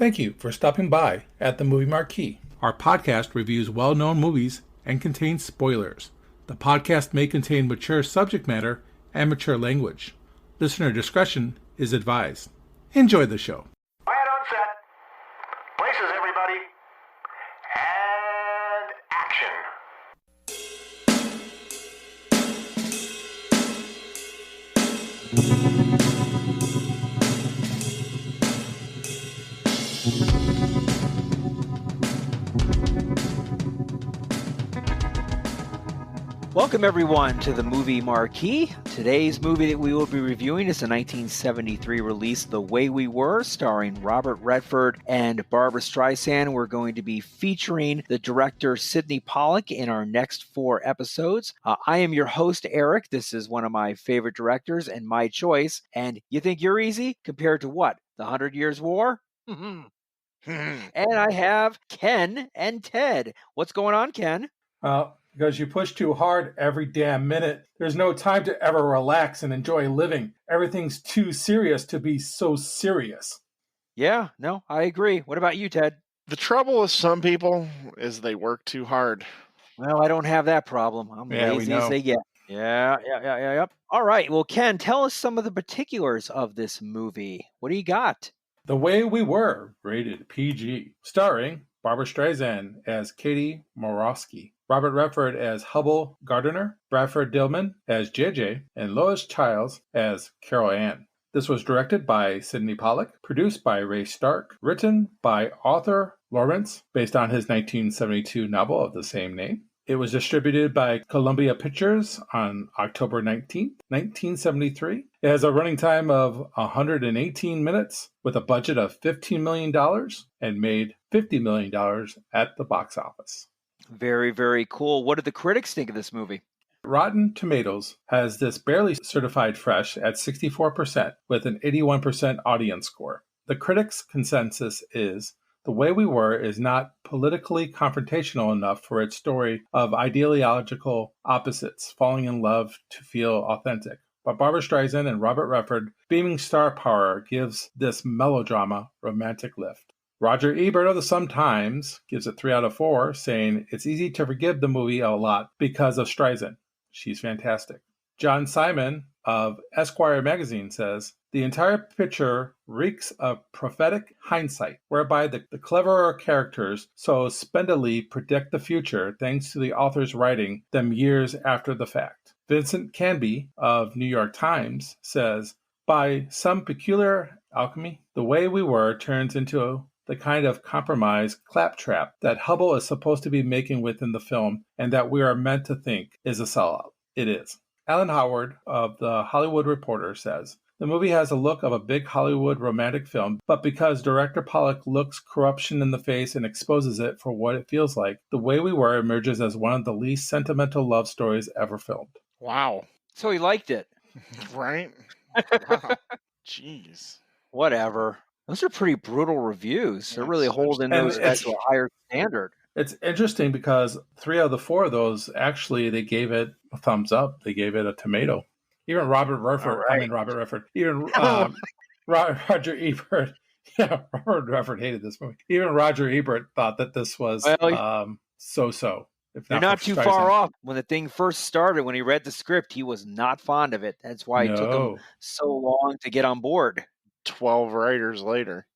Thank you for stopping by at the Movie Marquee. Our podcast reviews well-known movies and contains spoilers. The podcast may contain mature subject matter and mature language. Listener discretion is advised. Enjoy the show. Quiet on set. Places, everybody. And action. Welcome, everyone, to the Movie Marquee. Today's movie that we will be reviewing is the 1973 release, The Way We Were, starring Robert Redford and Barbra Streisand. We're going to be featuring the director Sydney Pollack in our next 4 episodes. I am your host, Eric. This is one of my favorite directors and my choice. And you think you're easy? Compared to what? The 100 Years' War? And I have Ken and Ted. What's going on, Ken? Because you push too hard every damn minute. There's no time to ever relax and enjoy living. Everything's too serious to be so serious. Yeah, no, I agree. What about you, Ted? The trouble with some people is they work too hard. Well, I don't have that problem. I'm lazy as they get. Yeah. All right. Well, Ken, tell us some of the particulars of this movie. What do you got? The Way We Were, rated PG, starring Barbra Streisand as Katie Morosky, Robert Redford as Hubble Gardiner, Bradford Dillman as JJ, and Lois Childs as Carol Ann. This was directed by Sydney Pollack, produced by Ray Stark, written by Arthur Lawrence, based on his 1972 novel of the same name. It was distributed by Columbia Pictures on October 19th, 1973. It has a running time of 118 minutes with a budget of $15 million and made $50 million at the box office. Very, very cool. What did the critics think of this movie? Rotten Tomatoes has this barely certified fresh at 64% with an 81% audience score. The critics' consensus is The Way We Were is not politically confrontational enough for its story of ideological opposites falling in love to feel authentic. But Barbra Streisand and Robert Redford beaming star power gives this melodrama romantic lift. Roger Ebert of the Sun-Times gives it 3 out of 4, saying it's easy to forgive the movie a lot because of Streisand. She's fantastic. John Simon of Esquire magazine says, the entire picture reeks of prophetic hindsight, whereby the cleverer characters so splendidly predict the future thanks to the author's writing them years after the fact. Vincent Canby of New York Times says, by some peculiar alchemy, The Way We Were turns into the kind of compromise claptrap that Hubble is supposed to be making within the film and that we are meant to think is a sellout. It is. Alan Howard of The Hollywood Reporter says, the movie has a look of a big Hollywood romantic film, but because director Pollack looks corruption in the face and exposes it for what it feels like, The Way We Were emerges as one of the least sentimental love stories ever filmed. Wow. So he liked it. Right? Wow. Jeez. Whatever. Those are pretty brutal reviews. They're really holding those guys to a higher standard. It's interesting because 3 of the 4 of those, actually, they gave it a thumbs up. They gave it a tomato. Even Robert Redford, even Roger Ebert, Robert Redford hated this movie. Even Roger Ebert thought that this was so-so. You're not too far off. When the thing first started, when he read the script, he was not fond of it. That's why it took him so long to get on board. 12 writers later.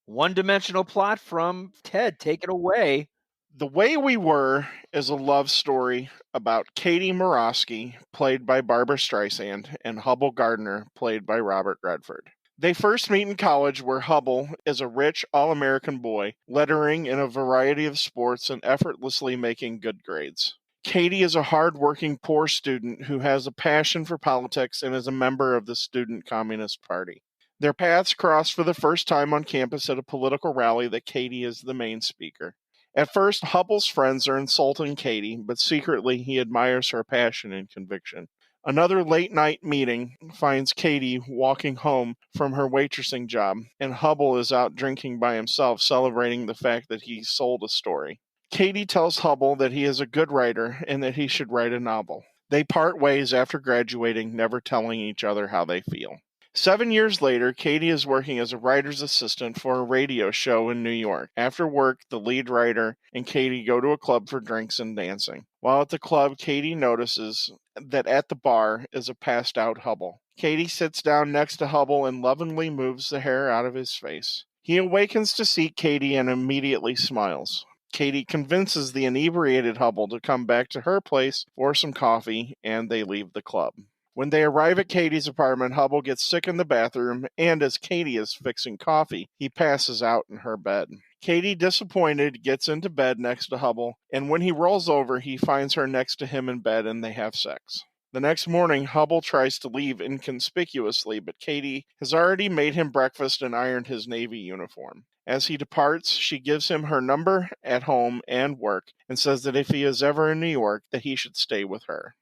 One-dimensional plot from Ted. Take it away. The Way We Were is a love story about Katie Morosky, played by Barbra Streisand, and Hubble Gardiner, played by Robert Redford. They first meet in college, where Hubble is a rich, all-American boy, lettering in a variety of sports and effortlessly making good grades. Katie is a hard-working, poor student who has a passion for politics and is a member of the Student Communist Party. Their paths cross for the first time on campus at a political rally that Katie is the main speaker. At first, Hubble's friends are insulting Katie, but secretly he admires her passion and conviction. Another late-night meeting finds Katie walking home from her waitressing job, and Hubble is out drinking by himself, celebrating the fact that he sold a story. Katie tells Hubble that he is a good writer and that he should write a novel. They part ways after graduating, never telling each other how they feel. 7 years later, Katie is working as a writer's assistant for a radio show in New York. After work, the lead writer and Katie go to a club for drinks and dancing. While at the club, Katie notices that at the bar is a passed out Hubble. Katie sits down next to Hubble and lovingly moves the hair out of his face. He awakens to see Katie and immediately smiles. Katie convinces the inebriated Hubble to come back to her place for some coffee, and they leave the club. When they arrive at Katie's apartment, Hubble gets sick in the bathroom, and as Katie is fixing coffee, he passes out in her bed. Katie, disappointed, gets into bed next to Hubble, and when he rolls over, he finds her next to him in bed and they have sex. The next morning, Hubble tries to leave inconspicuously, but Katie has already made him breakfast and ironed his Navy uniform. As he departs, she gives him her number at home and work and says that if he is ever in New York, that he should stay with her.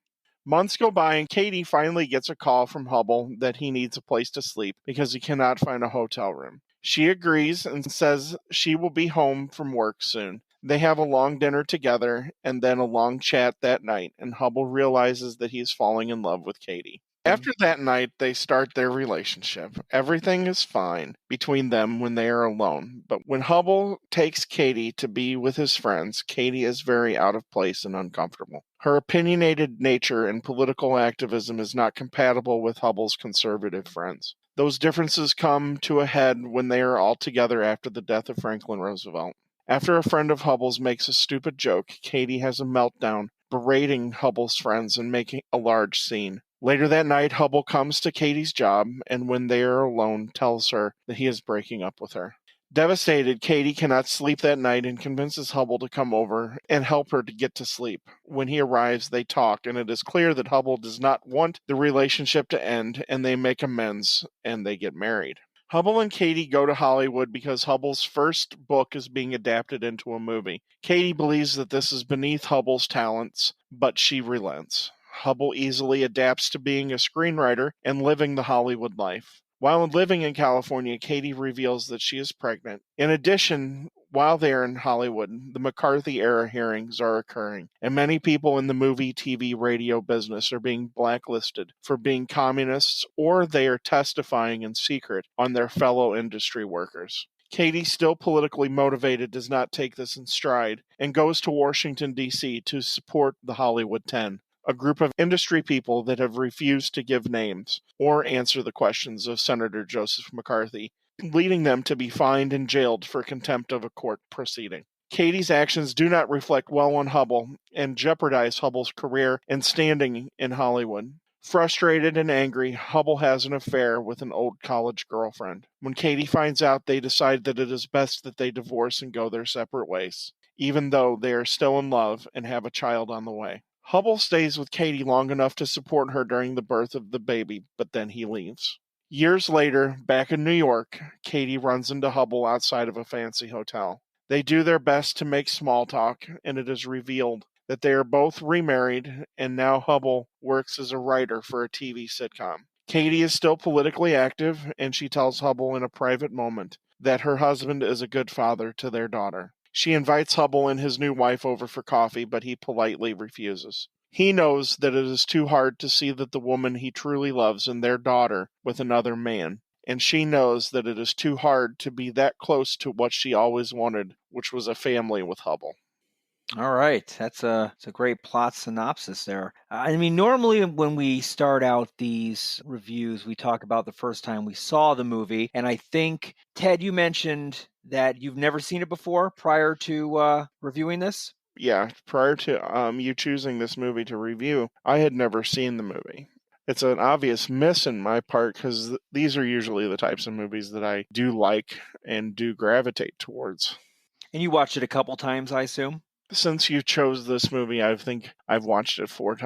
Months go by and Katie finally gets a call from Hubble that he needs a place to sleep because he cannot find a hotel room. She agrees and says she will be home from work soon. They have a long dinner together and then a long chat that night, and Hubble realizes that he is falling in love with Katie. After that night, they start their relationship. Everything is fine between them when they are alone. But when Hubble takes Katie to be with his friends, Katie is very out of place and uncomfortable. Her opinionated nature and political activism is not compatible with Hubble's conservative friends. Those differences come to a head when they are all together after the death of Franklin Roosevelt. After a friend of Hubble's makes a stupid joke, Katie has a meltdown, berating Hubble's friends and making a large scene. Later that night, Hubble comes to Katie's job, and when they are alone, tells her that he is breaking up with her. Devastated, Katie cannot sleep that night and convinces Hubble to come over and help her to get to sleep. When he arrives, they talk, and it is clear that Hubble does not want the relationship to end, and they make amends, and they get married. Hubble and Katie go to Hollywood because Hubble's first book is being adapted into a movie. Katie believes that this is beneath Hubble's talents, but she relents. Hubble easily adapts to being a screenwriter and living the Hollywood life. While living in California, Katie reveals that she is pregnant. In addition, while they are in Hollywood, the McCarthy-era hearings are occurring, and many people in the movie, TV, radio business are being blacklisted for being communists, or they are testifying in secret on their fellow industry workers. Katie, still politically motivated, does not take this in stride and goes to Washington, D.C. to support the Hollywood 10. A group of industry people that have refused to give names or answer the questions of Senator Joseph McCarthy, leading them to be fined and jailed for contempt of a court proceeding. Katie's actions do not reflect well on Hubble and jeopardize Hubble's career and standing in Hollywood. Frustrated and angry, Hubble has an affair with an old college girlfriend. When Katie finds out, they decide that it is best that they divorce and go their separate ways, even though they are still in love and have a child on the way. Hubble stays with Katie long enough to support her during the birth of the baby, but then he leaves. Years later, back in New York, Katie runs into Hubble outside of a fancy hotel. They do their best to make small talk, and it is revealed that they are both remarried, and now Hubble works as a writer for a TV sitcom. Katie is still politically active, and she tells Hubble in a private moment that her husband is a good father to their daughter. She invites Hubble and his new wife over for coffee, but he politely refuses. He knows that it is too hard to see that the woman he truly loves and their daughter with another man, and she knows that it is too hard to be that close to what she always wanted, which was a family with Hubble. All right, that's a great plot synopsis there. I mean, normally when we start out these reviews, we talk about the first time we saw the movie, and I think, Ted, you mentioned that you've never seen it before prior to reviewing this? Yeah, prior to you choosing this movie to review, I had never seen the movie. It's an obvious miss in my part because these are usually the types of movies that I do like and do gravitate towards. And you watched it a couple times, I assume? Since you chose this movie, I think I've watched it 4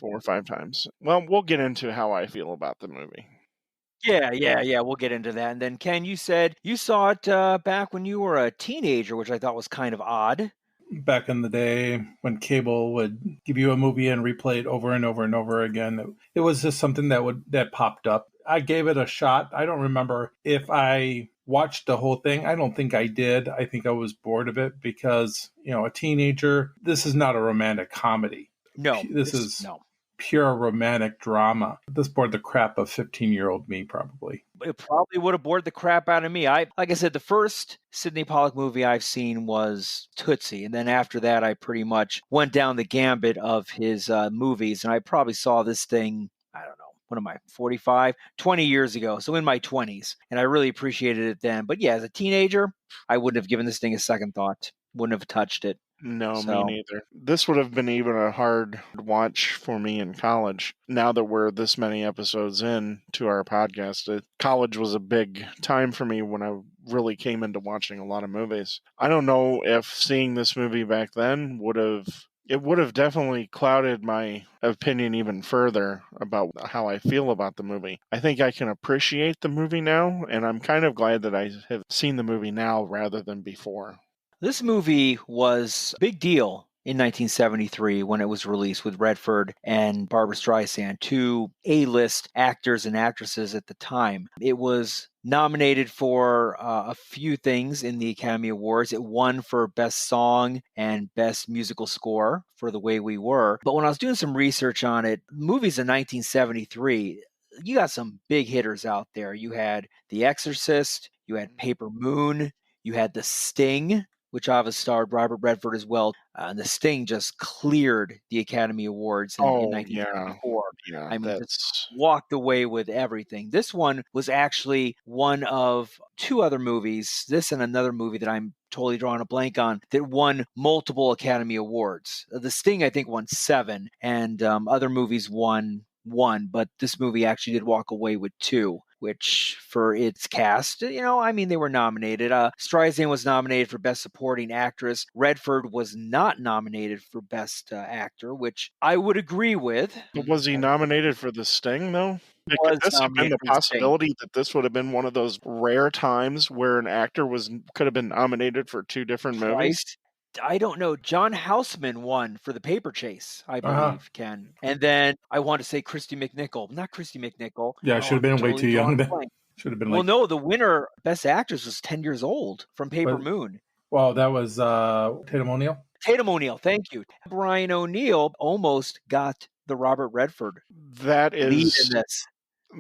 or 5 times. Well, we'll get into how I feel about the movie. Yeah, we'll get into that. And then, Ken, you said you saw it back when you were a teenager, which I thought was kind of odd. Back in the day when cable would give you a movie and replay it over and over and over again, it was just something that popped up. I gave it a shot. I don't remember if I watched the whole thing. I don't think I did. I think I was bored of it because, a teenager, this is not a romantic comedy. No. This is no. pure romantic drama. This bored the crap of 15-year-old me, probably. It probably would have bored the crap out of me. Like I said, the first Sydney Pollack movie I've seen was Tootsie. And then after that, I pretty much went down the gambit of his movies. And I probably saw this thing, I don't know, what am I, 45, 20 years ago. So in my 20s. And I really appreciated it then. But yeah, as a teenager, I wouldn't have given this thing a second thought. Wouldn't have touched it. No, me neither. This would have been even a hard watch for me in college. Now that we're this many episodes in to our podcast, college was a big time for me when I really came into watching a lot of movies. I don't know if seeing this movie back then would have definitely clouded my opinion even further about how I feel about the movie. I think I can appreciate the movie now, and I'm kind of glad that I have seen the movie now rather than before. This movie was a big deal in 1973 when it was released with Redford and Barbra Streisand, two A-list actors and actresses at the time. It was nominated for a few things in the Academy Awards. It won for Best Song and Best Musical Score for The Way We Were. But when I was doing some research on it, movies in 1973, you got some big hitters out there. You had The Exorcist, you had Paper Moon, you had The Sting, which obviously starred Robert Redford as well. And The Sting just cleared the Academy Awards in 1974. Yeah, I mean, just walked away with everything. This one was actually one of two other movies, this and another movie that I'm totally drawing a blank on, that won multiple Academy Awards. The Sting, I think, won 7, and other movies won 1, but this movie actually did walk away with 2. Which for its cast, they were nominated. Streisand was nominated for Best Supporting Actress. Redford was not nominated for Best Actor, which I would agree with. But was he nominated for The Sting, though? Could this have been the possibility that this would have been one of those rare times where an actor could have been nominated for 2 different movies? I don't know. John Houseman won for The Paper Chase, I believe, Ken. And then I want to say Christy McNichol. Not Christy McNichol. Yeah, should have been way too young then. Should have been Well, no, the winner, Best Actress, was 10 years old from Paper Moon. Well, that was Tatum O'Neal? Tatum O'Neal, thank you. Brian O'Neal almost got the Robert Redford lead in this.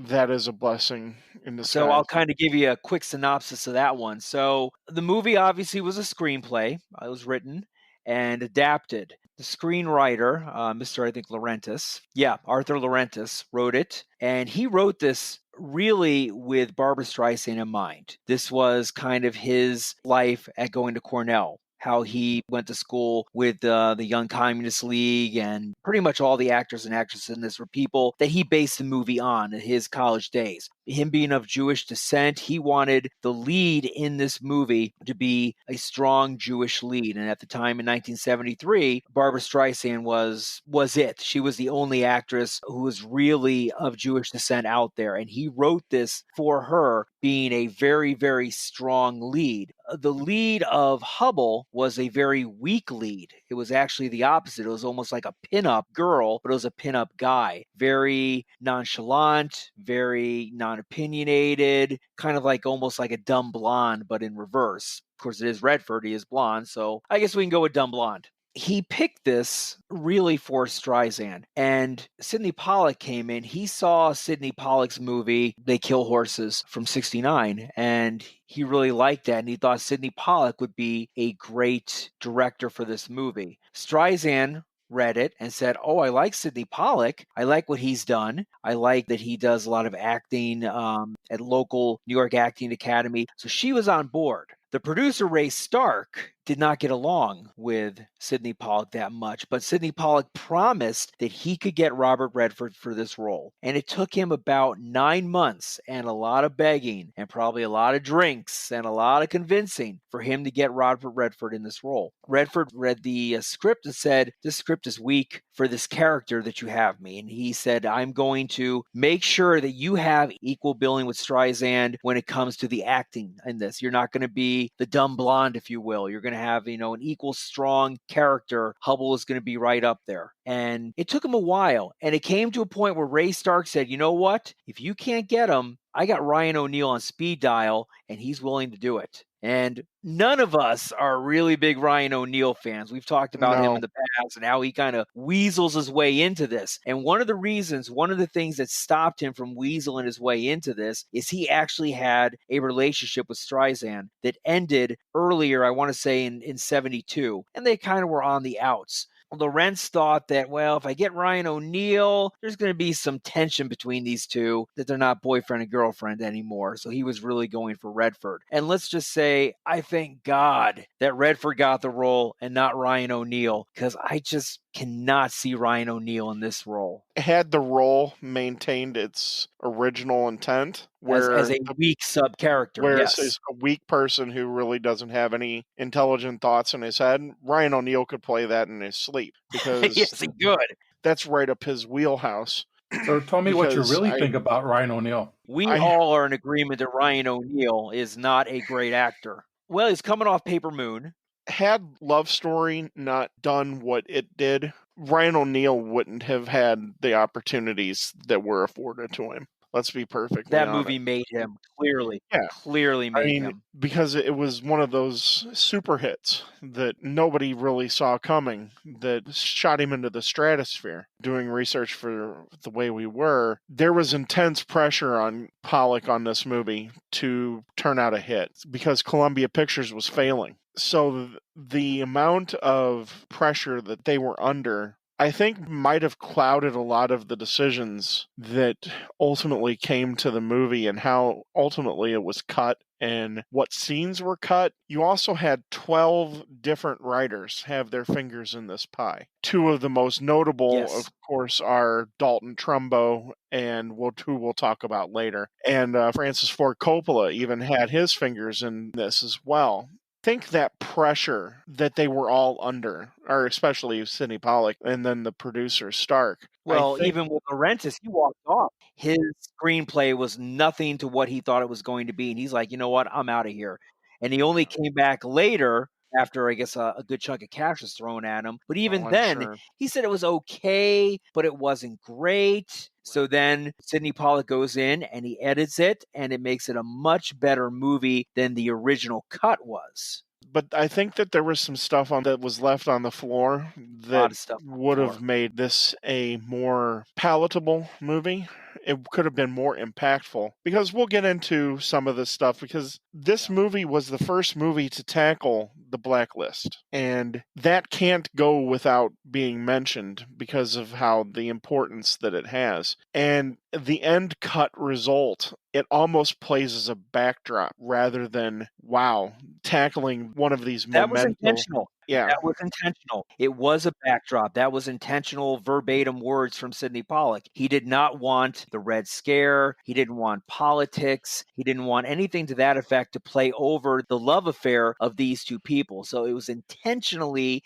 That is a blessing in disguise. So I'll kind of give you a quick synopsis of that one. So the movie obviously was a screenplay. It was written and adapted. The screenwriter, Mr. I think Laurentis, Arthur Laurentis wrote it. And he wrote this really with Barbra Streisand in mind. This was kind of his life at going to Cornell. How he went to school with the Young Communist League, and pretty much all the actors and actresses in this were people that he based the movie on in his college days. Him being of Jewish descent, he wanted the lead in this movie to be a strong Jewish lead. And at the time in 1973, Barbra Streisand was it. She was the only actress who was really of Jewish descent out there. And he wrote this for her, being a very, very strong lead. The lead of Hubble was a very weak lead. It was actually the opposite. It was almost like a pinup girl, but it was a pinup guy. Very nonchalant, very non-opinionated, kind of like almost like a dumb blonde, but in reverse. Of course, it is Redford. He is blonde, so I guess we can go with dumb blonde. He picked this really for Streisand. And Sydney Pollack came in. He saw Sydney Pollack's movie, They Kill Horses, from 1969. And he really liked that. And he thought Sydney Pollack would be a great director for this movie. Streisand read it and said, "Oh, I like Sydney Pollack. I like what he's done. I like that he does a lot of acting at local New York Acting Academy." So she was on board. The producer, Ray Stark, did not get along with Sydney Pollack that much, but Sydney Pollack promised that he could get Robert Redford for this role. And it took him about 9 months and a lot of begging and probably a lot of drinks and a lot of convincing for him to get Robert Redford in this role. Redford read the script and said, "This script is weak for this character that you have me." And he said, "I'm going to make sure that you have equal billing with Streisand when it comes to the acting in this. You're not going to be the dumb blonde, if you will. You're going to have, an equal strong character. Hubble is going to be right up there." And it took him a while. And it came to a point where Ray Stark said, "You know what? If you can't get him, I got Ryan O'Neal on speed dial, and he's willing to do it. And none of us are really big Ryan O'Neal fans. We've talked about him No. in the past and how he kind of weasels his way into this. And one of the things that stopped him from weaseling his way into this is he actually had a relationship with Streisand that ended earlier, I want to say in 72. And they kind of were on the outs. Lawrence thought that, well, if I get Ryan O'Neal, there's going to be some tension between these two, that they're not boyfriend and girlfriend anymore. So he was really going for Redford. And let's just say, I thank God that Redford got the role and not Ryan O'Neal, because I just cannot see Ryan O'Neal in this role. Had the role maintained its original intent, As a weak sub character, whereas yes. he's a weak person who really doesn't have any intelligent thoughts in his head, Ryan O'Neal could play that in his sleep, because yes, he could. That's right up his wheelhouse. So tell me what you really think about Ryan O'Neal. We all are in agreement that Ryan O'Neal is not a great actor. Well, he's coming off Paper Moon. Had Love Story not done what it did, Ryan O'Neal wouldn't have had the opportunities that were afforded to him. Let's be perfectly honest. That movie made him, clearly. Yeah. Clearly made him. Because it was one of those super hits that nobody really saw coming, that shot him into the stratosphere. Doing research for The Way We Were, there was intense pressure on Pollack on this movie to turn out a hit, because Columbia Pictures was failing. So the amount of pressure that they were under, I think, might have clouded a lot of the decisions that ultimately came to the movie and how ultimately it was cut and what scenes were cut. You also had 12 different writers have their fingers in this pie. Two of the most notable, of course, are Dalton Trumbo, and who we'll talk about later. And Francis Ford Coppola even had his fingers in this as well. Think that pressure that they were all under, or especially Sydney Pollack and then the producer Stark. Well, even with Laurentiis, he walked off. His screenplay was nothing to what he thought it was going to be. And he's like, you know what? I'm out of here. And he only came back later after, I guess, a good chunk of cash was thrown at him. But even then, he said it was okay, but it wasn't great. So then Sydney Pollack goes in and he edits it, and it makes it a much better movie than the original cut was. But I think that there was some stuff that was left on the floor that would have made this a more palatable movie. It could have been more impactful, because we'll get into some of this stuff, because this movie was the first movie to tackle the blacklist, and that can't go without being mentioned because of how the importance that it has. And the end cut result, it almost plays as a backdrop rather than, wow, tackling one of these That was intentional. Yeah. That was intentional. It was a backdrop. That was intentional verbatim words from Sydney Pollack. He did not want the Red Scare. He didn't want politics. He didn't want anything to that effect to play over the love affair of these two people. So it was intentionally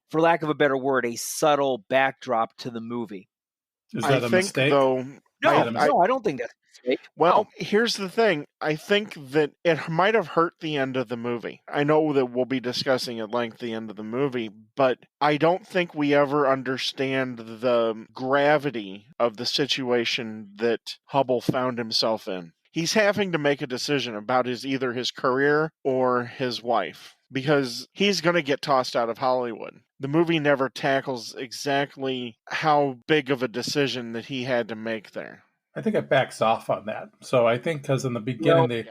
for lack of a better word, a subtle backdrop to the movie. Is that a mistake? No, I don't think that's a mistake. Well, here's the thing. I think that it might have hurt the end of the movie. I know that we'll be discussing at length the end of the movie, but I don't think we ever understand the gravity of the situation that Hubble found himself in. He's having to make a decision about either his career or his wife, because he's going to get tossed out of Hollywood. The movie never tackles exactly how big of a decision that he had to make there. I think it backs off on that. So I think because in the beginning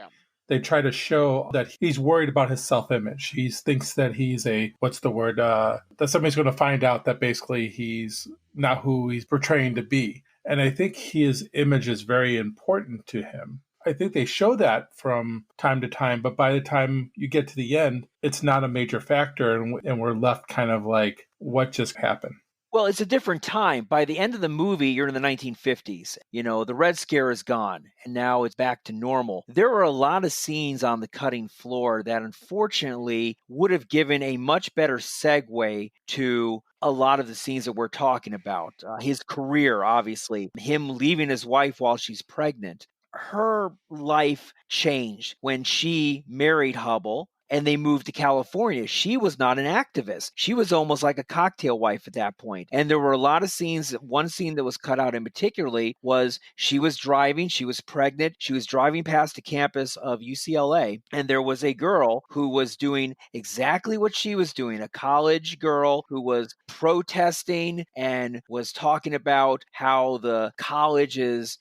they try to show that he's worried about his self-image. He thinks that he's that somebody's going to find out that basically he's not who he's portraying to be. And I think his image is very important to him. I think they show that from time to time, but by the time you get to the end, it's not a major factor, and we're left kind of like, what just happened? Well, it's a different time. By the end of the movie, you're in the 1950s. The Red Scare is gone, and now it's back to normal. There were a lot of scenes on the cutting floor that unfortunately would have given a much better segue to a lot of the scenes that we're talking about. His career, obviously, him leaving his wife while she's pregnant. Her life changed when she married Hubble. and they moved to California. She was not an activist. She was almost like a cocktail wife at that point. And there were a lot of scenes. One scene that was cut out in particularly was she was driving, she was pregnant, she was driving past the campus of UCLA, and there was a girl who was doing exactly what she was doing, a college girl who was protesting and was talking about how the college is,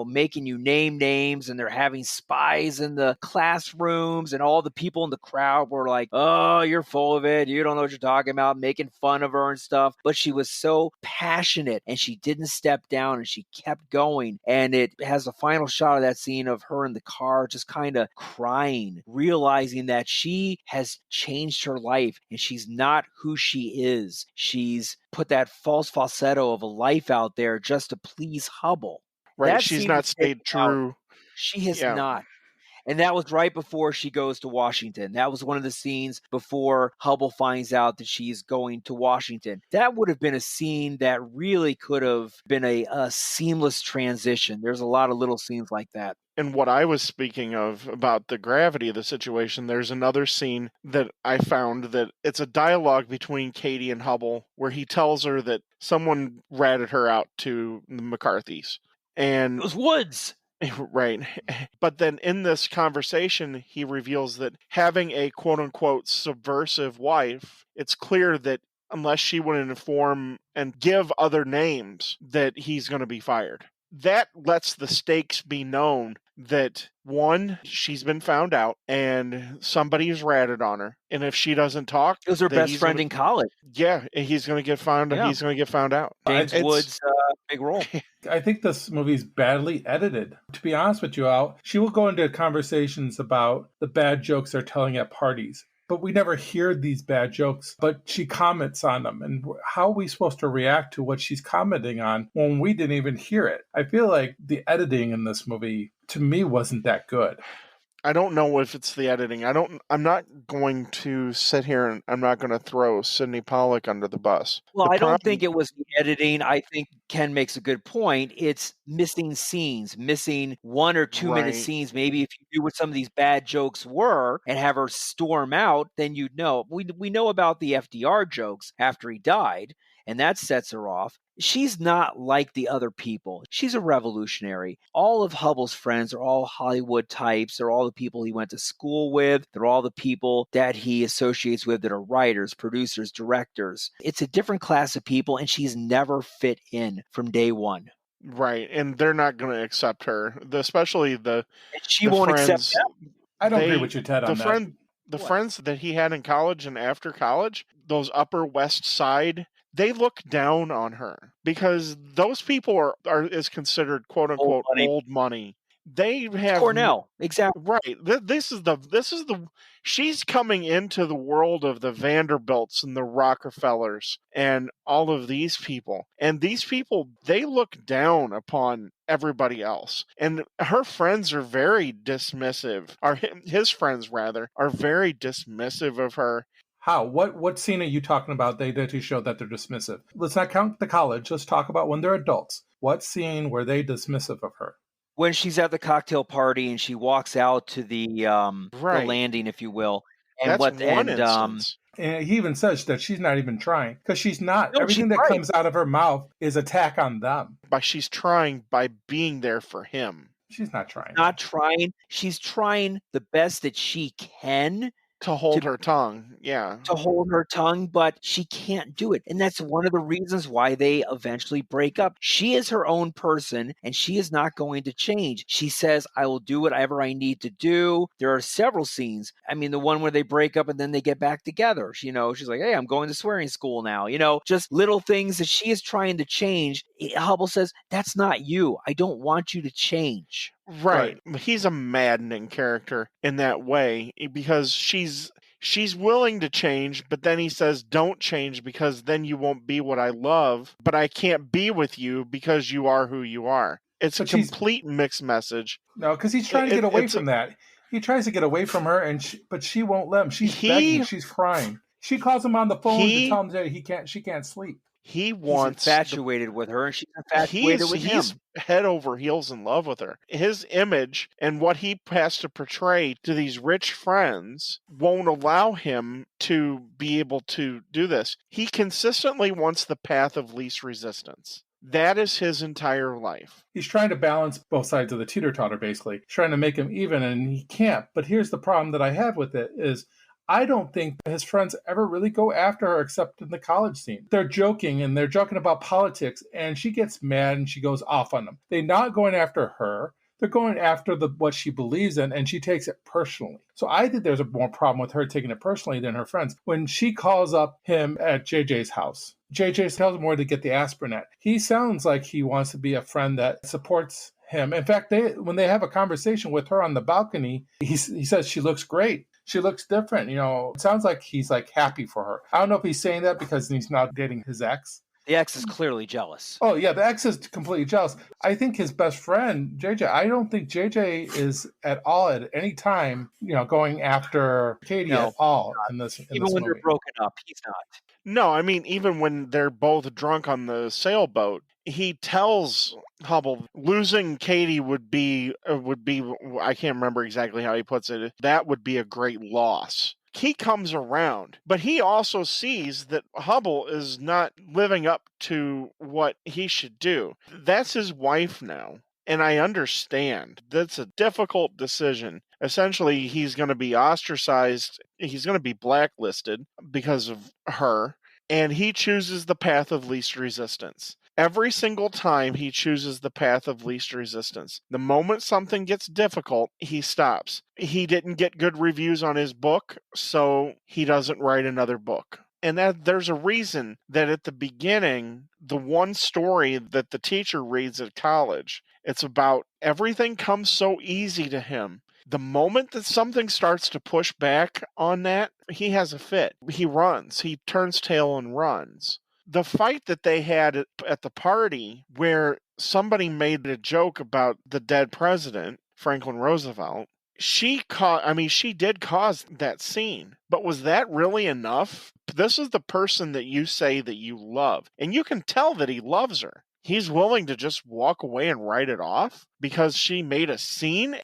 making you name names, and they're having spies in the classrooms, and all the people in the crowd were like, oh, you're full of it. You don't know what you're talking about, making fun of her and stuff. But she was so passionate, and she didn't step down, and she kept going. And it has a final shot of that scene of her in the car just kind of crying, realizing that she has changed her life and she's not who she is. She's put that false falsetto of a life out there just to please Hubble. Right. That She's scene not was taken stayed out. true. She has Yeah. not. And that was right before she goes to Washington. That was one of the scenes before Hubble finds out that she's going to Washington. That would have been a scene that really could have been a seamless transition. There's a lot of little scenes like that. And what I was speaking of about the gravity of the situation, there's another scene that I found that it's a dialogue between Katie and Hubble where he tells her that someone ratted her out to the McCarthys. And It was Woods. right. But then in this conversation, he reveals that having a quote unquote subversive wife, it's clear that unless she would inform and give other names, that he's going to be fired. That lets the stakes be known that, one, she's been found out and somebody's ratted on her. And if she doesn't talk, it was her then best friend in college. Yeah, he's going to get found. Yeah. He's going to get found out. James Woods' big role. I think this movie's badly edited. To be honest with you, Al, she will go into conversations about the bad jokes they're telling at parties. But we never hear these bad jokes, but she comments on them. And how are we supposed to react to what she's commenting on when we didn't even hear it? I feel like the editing in this movie, to me, wasn't that good. I don't know if it's the editing. I'm not going to sit here and I'm not going to throw Sydney Pollack under the bus. Well, I don't think it was the editing. I think Ken makes a good point. It's missing scenes, missing 1 or 2 minute scenes. Maybe if you knew what some of these bad jokes were and have her storm out, then you'd know. We know about the FDR jokes after he died, and that sets her off. She's not like the other people. She's a revolutionary. All of Hubble's friends are all Hollywood types. They're all the people he went to school with. They're all the people that he associates with that are writers, producers, directors. It's a different class of people, and she's never fit in from day one. Right, and they're not going to accept her, especially the she won't friends, accept them. I don't agree with you, Ted, on that. The friends that he had in college and after college, those Upper West Side, they look down on her because those people are is considered quote unquote old money. They have Cornell, exactly right. This is the she's coming into the world of the Vanderbilts and the Rockefellers and all of these people. And these people, they look down upon everybody else. And her friends are very dismissive, or his friends rather, are very dismissive of her. How? What scene are you talking about they did to show that they're dismissive? Let's not count the college. Let's talk about when they're adults. What scene were they dismissive of her? When she's at the cocktail party and she walks out to the landing, if you will. And That's one instance. And he even says that she's not even trying because she's not. No, everything that comes out of her mouth is attack on them. But she's trying by being there for him. She's not trying. Not trying. She's trying the best that she can. To hold her tongue, yeah. To hold her tongue, but she can't do it. And that's one of the reasons why they eventually break up. She is her own person, and she is not going to change. She says, I will do whatever I need to do. There are several scenes. I mean, the one where they break up and then they get back together. She's like, hey, I'm going to swearing school now. Just little things that she is trying to change. Hubble says, that's not you. I don't want you to change. Right. He's a maddening character in that way because she's willing to change, but then he says, don't change because then you won't be what I love, but I can't be with you because you are who you are. It's a complete mixed message. No, because he's trying to get away from that. He tries to get away from her, but she won't let him. She's begging. She's crying. She calls him on the phone to tell him that she can't sleep. He He's wants infatuated with her, and she's infatuated with him. he's head over heels in love with her. His image and what he has to portray to these rich friends won't allow him to be able to do this. He consistently wants the path of least resistance. That is his entire life. He's trying to balance both sides of the teeter-totter, basically. He's trying to make him even, and he can't. But here's the problem that I have with it is I don't think his friends ever really go after her except in the college scene. They're joking, and they're joking about politics, and she gets mad, and she goes off on them. They're not going after her. They're going after what she believes in, and she takes it personally. So I think there's a more problem with her taking it personally than her friends. When she calls up him at JJ's house, JJ tells him where to get the aspirin at. He sounds like he wants to be a friend that supports him. In fact, when they have a conversation with her on the balcony, he says she looks great. She looks different. It sounds like he's like happy for her. I don't know if he's saying that because he's not dating his ex. The ex is clearly jealous. Oh, yeah, the ex is completely jealous. I think his best friend, JJ, I don't think JJ is at all at any time, going after Katie at all in this Even when movie. they're broken up, he's not. No, I mean, even when they're both drunk on the sailboat, he tells Hubble losing Katie would be, I can't remember exactly how he puts it, that would be a great loss. He comes around, but he also sees that Hubble is not living up to what he should do. That's his wife now. And I understand that's a difficult decision. Essentially, he's going to be ostracized. He's going to be blacklisted because of her. And he chooses the path of least resistance. Every single time he chooses the path of least resistance. The moment something gets difficult, he stops. He didn't get good reviews on his book, so he doesn't write another book. And that there's a reason that at the beginning, the one story that the teacher reads at college, it's about everything comes so easy to him. The moment that something starts to push back on that, he has a fit. He runs. He turns tail and runs. The fight that they had at the party where somebody made a joke about the dead president, Franklin Roosevelt, she did cause that scene. But was that really enough? This is the person that you say that you love. And you can tell that he loves her. He's willing to just walk away and write it off because she made a scene.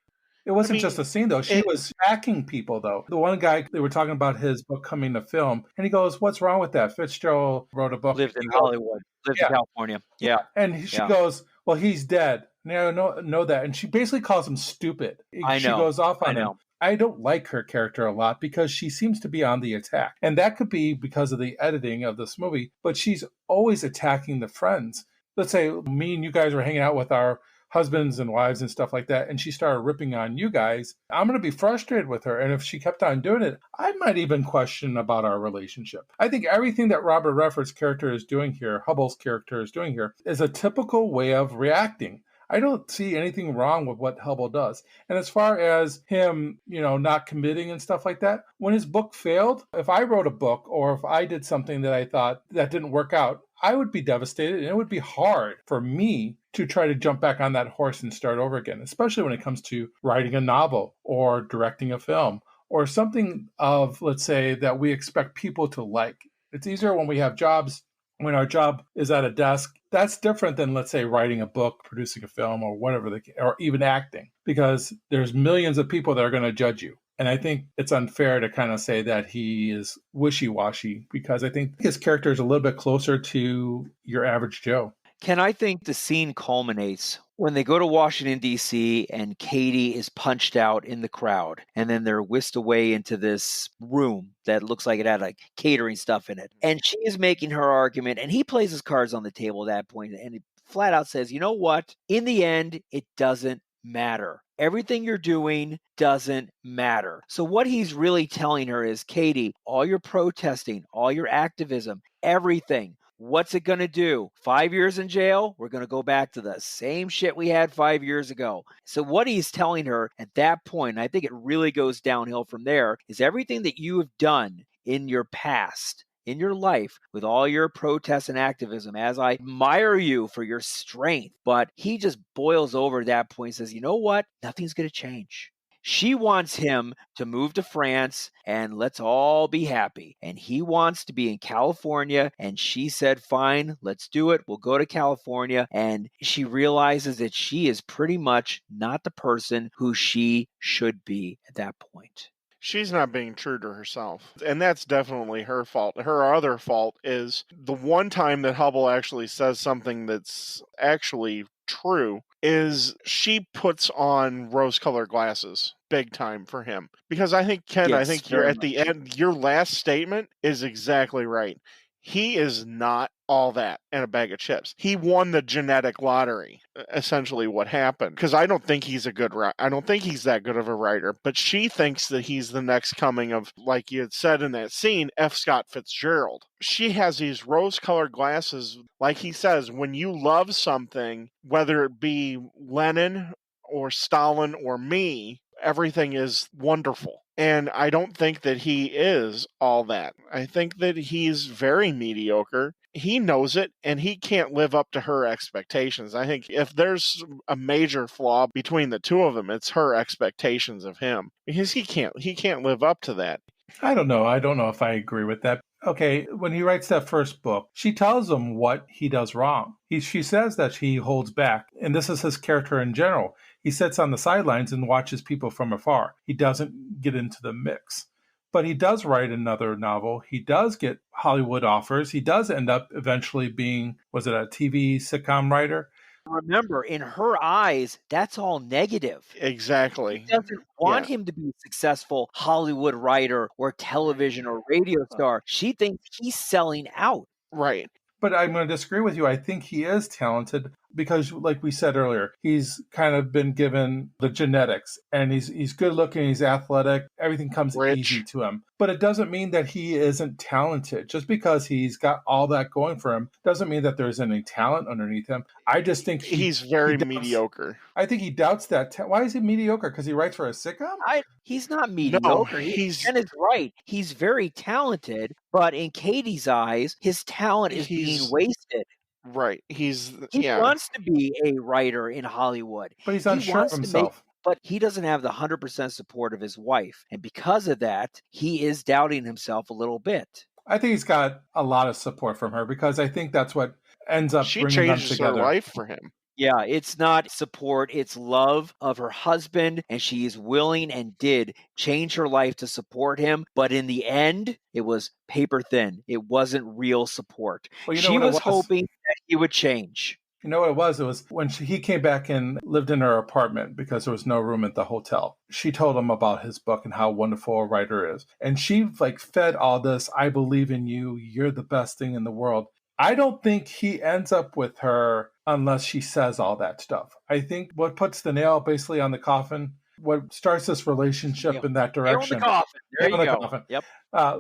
It wasn't just a scene, though. She was attacking people, though. The one guy, they were talking about his book coming to film, and he goes, "What's wrong with that?" Fitzgerald wrote a book. Lived in Hollywood. Lived in California. Yeah. And she goes, "Well, he's dead." Now I know that. And she basically calls him stupid. She goes off on him. I don't like her character a lot because she seems to be on the attack. And that could be because of the editing of this movie, but she's always attacking the friends. Let's say me and you guys were hanging out with our husbands and wives and stuff like that, and she started ripping on you guys, I'm going to be frustrated with her. And if she kept on doing it, I might even question about our relationship. I think everything that Robert Redford's character is doing here, Hubble's character is doing here, is a typical way of reacting. I don't see anything wrong with what Hubble does. And as far as him, not committing and stuff like that, when his book failed, if I wrote a book or if I did something that I thought that didn't work out, I would be devastated, and it would be hard for me to try to jump back on that horse and start over again, especially when it comes to writing a novel or directing a film or something of, let's say, that we expect people to like. It's easier when we have jobs, when our job is at a desk. That's different than, let's say, writing a book, producing a film, or whatever, or even acting, because there's millions of people that are going to judge you. And I think it's unfair to kind of say that he is wishy-washy, because I think his character is a little bit closer to your average Joe. Ken, I think the scene culminates when they go to Washington, D.C., and Katie is punched out in the crowd. And then they're whisked away into this room that looks like it had like catering stuff in it. And she is making her argument, and he plays his cards on the table at that point, and he flat out says, you know what? In the end, it doesn't matter. Everything you're doing doesn't matter. So what he's really telling her is, Katie, all your protesting, all your activism, everything, what's it going to do? 5 years in jail? We're going to go back to the same shit we had 5 years ago. So what he's telling her at that point, and I think it really goes downhill from there, is everything that you have done in your past, in your life, with all your protests and activism, as I admire you for your strength, but he just boils over at that point and says, you know what? Nothing's going to change. She wants him to move to France and let's all be happy. And he wants to be in California. And she said, fine, let's do it. We'll go to California. And she realizes that she is pretty much not the person who she should be at that point. She's not being true to herself. And that's definitely her fault. Her other fault is the one time that Hubble actually says something that's actually true is she puts on rose-colored glasses big time for him. Because I think, Ken, I Yes, think you're very at the end, your last statement is exactly right. He is not all that and a bag of chips. He won the genetic lottery, essentially what happened. Because I don't think he's I don't think he's that good of a writer, but she thinks that he's the next coming of, like you had said in that scene, F. Scott Fitzgerald. She has these rose-colored glasses. Like he says, when you love something, whether it be Lenin or Stalin or me, everything is wonderful. And I don't think that he is all that. I think that he's very mediocre. He knows it, and he can't live up to her expectations. I think if there's a major flaw between the two of them, it's her expectations of him. Because he can't live up to that. I don't know. I don't know if I agree with that. Okay, when he writes that first book, she tells him what he does wrong. She says that he holds back, and this is his character in general. He sits on the sidelines and watches people from afar. He doesn't get into the mix. But he does write another novel. He does get Hollywood offers. He does end up eventually being, was it a TV sitcom writer? Remember, in her eyes, that's all negative. Exactly. She doesn't want him to be a successful Hollywood writer or television or radio star. She thinks he's selling out. Right. But I'm going to disagree with you. I think he is talented because, like we said earlier, he's kind of been given the genetics, and he's good looking, he's athletic, everything comes easy to him. But it doesn't mean that he isn't talented. Just because he's got all that going for him doesn't mean that there's any talent underneath him. I just think he's very mediocre. I think he doubts that. Why is he mediocre? Because he writes for a sitcom? He's not mediocre. No, Ken is right. He's very talented, but in Katie's eyes, his talent is being wasted. Right. He wants to be a writer in Hollywood. But he's unsure of himself. But he doesn't have the 100% support of his wife. And because of that, he is doubting himself a little bit. I think he's got a lot of support from her because I think that's what ends up bringing them together. She changes her life for him. Yeah, it's not support, it's love of her husband, and she is willing and did change her life to support him. But in the end, it was paper thin. It wasn't real support. Well, she was hoping that he would change. You know what it was? It was when he came back and lived in her apartment because there was no room at the hotel. She told him about his book and how wonderful a writer is. And she fed all this, I believe in you, you're the best thing in the world. I don't think he ends up with her unless she says all that stuff. I think what puts the nail basically on the coffin, what starts this relationship in that direction. Nail on the coffin. There you go. Coffin. Yep.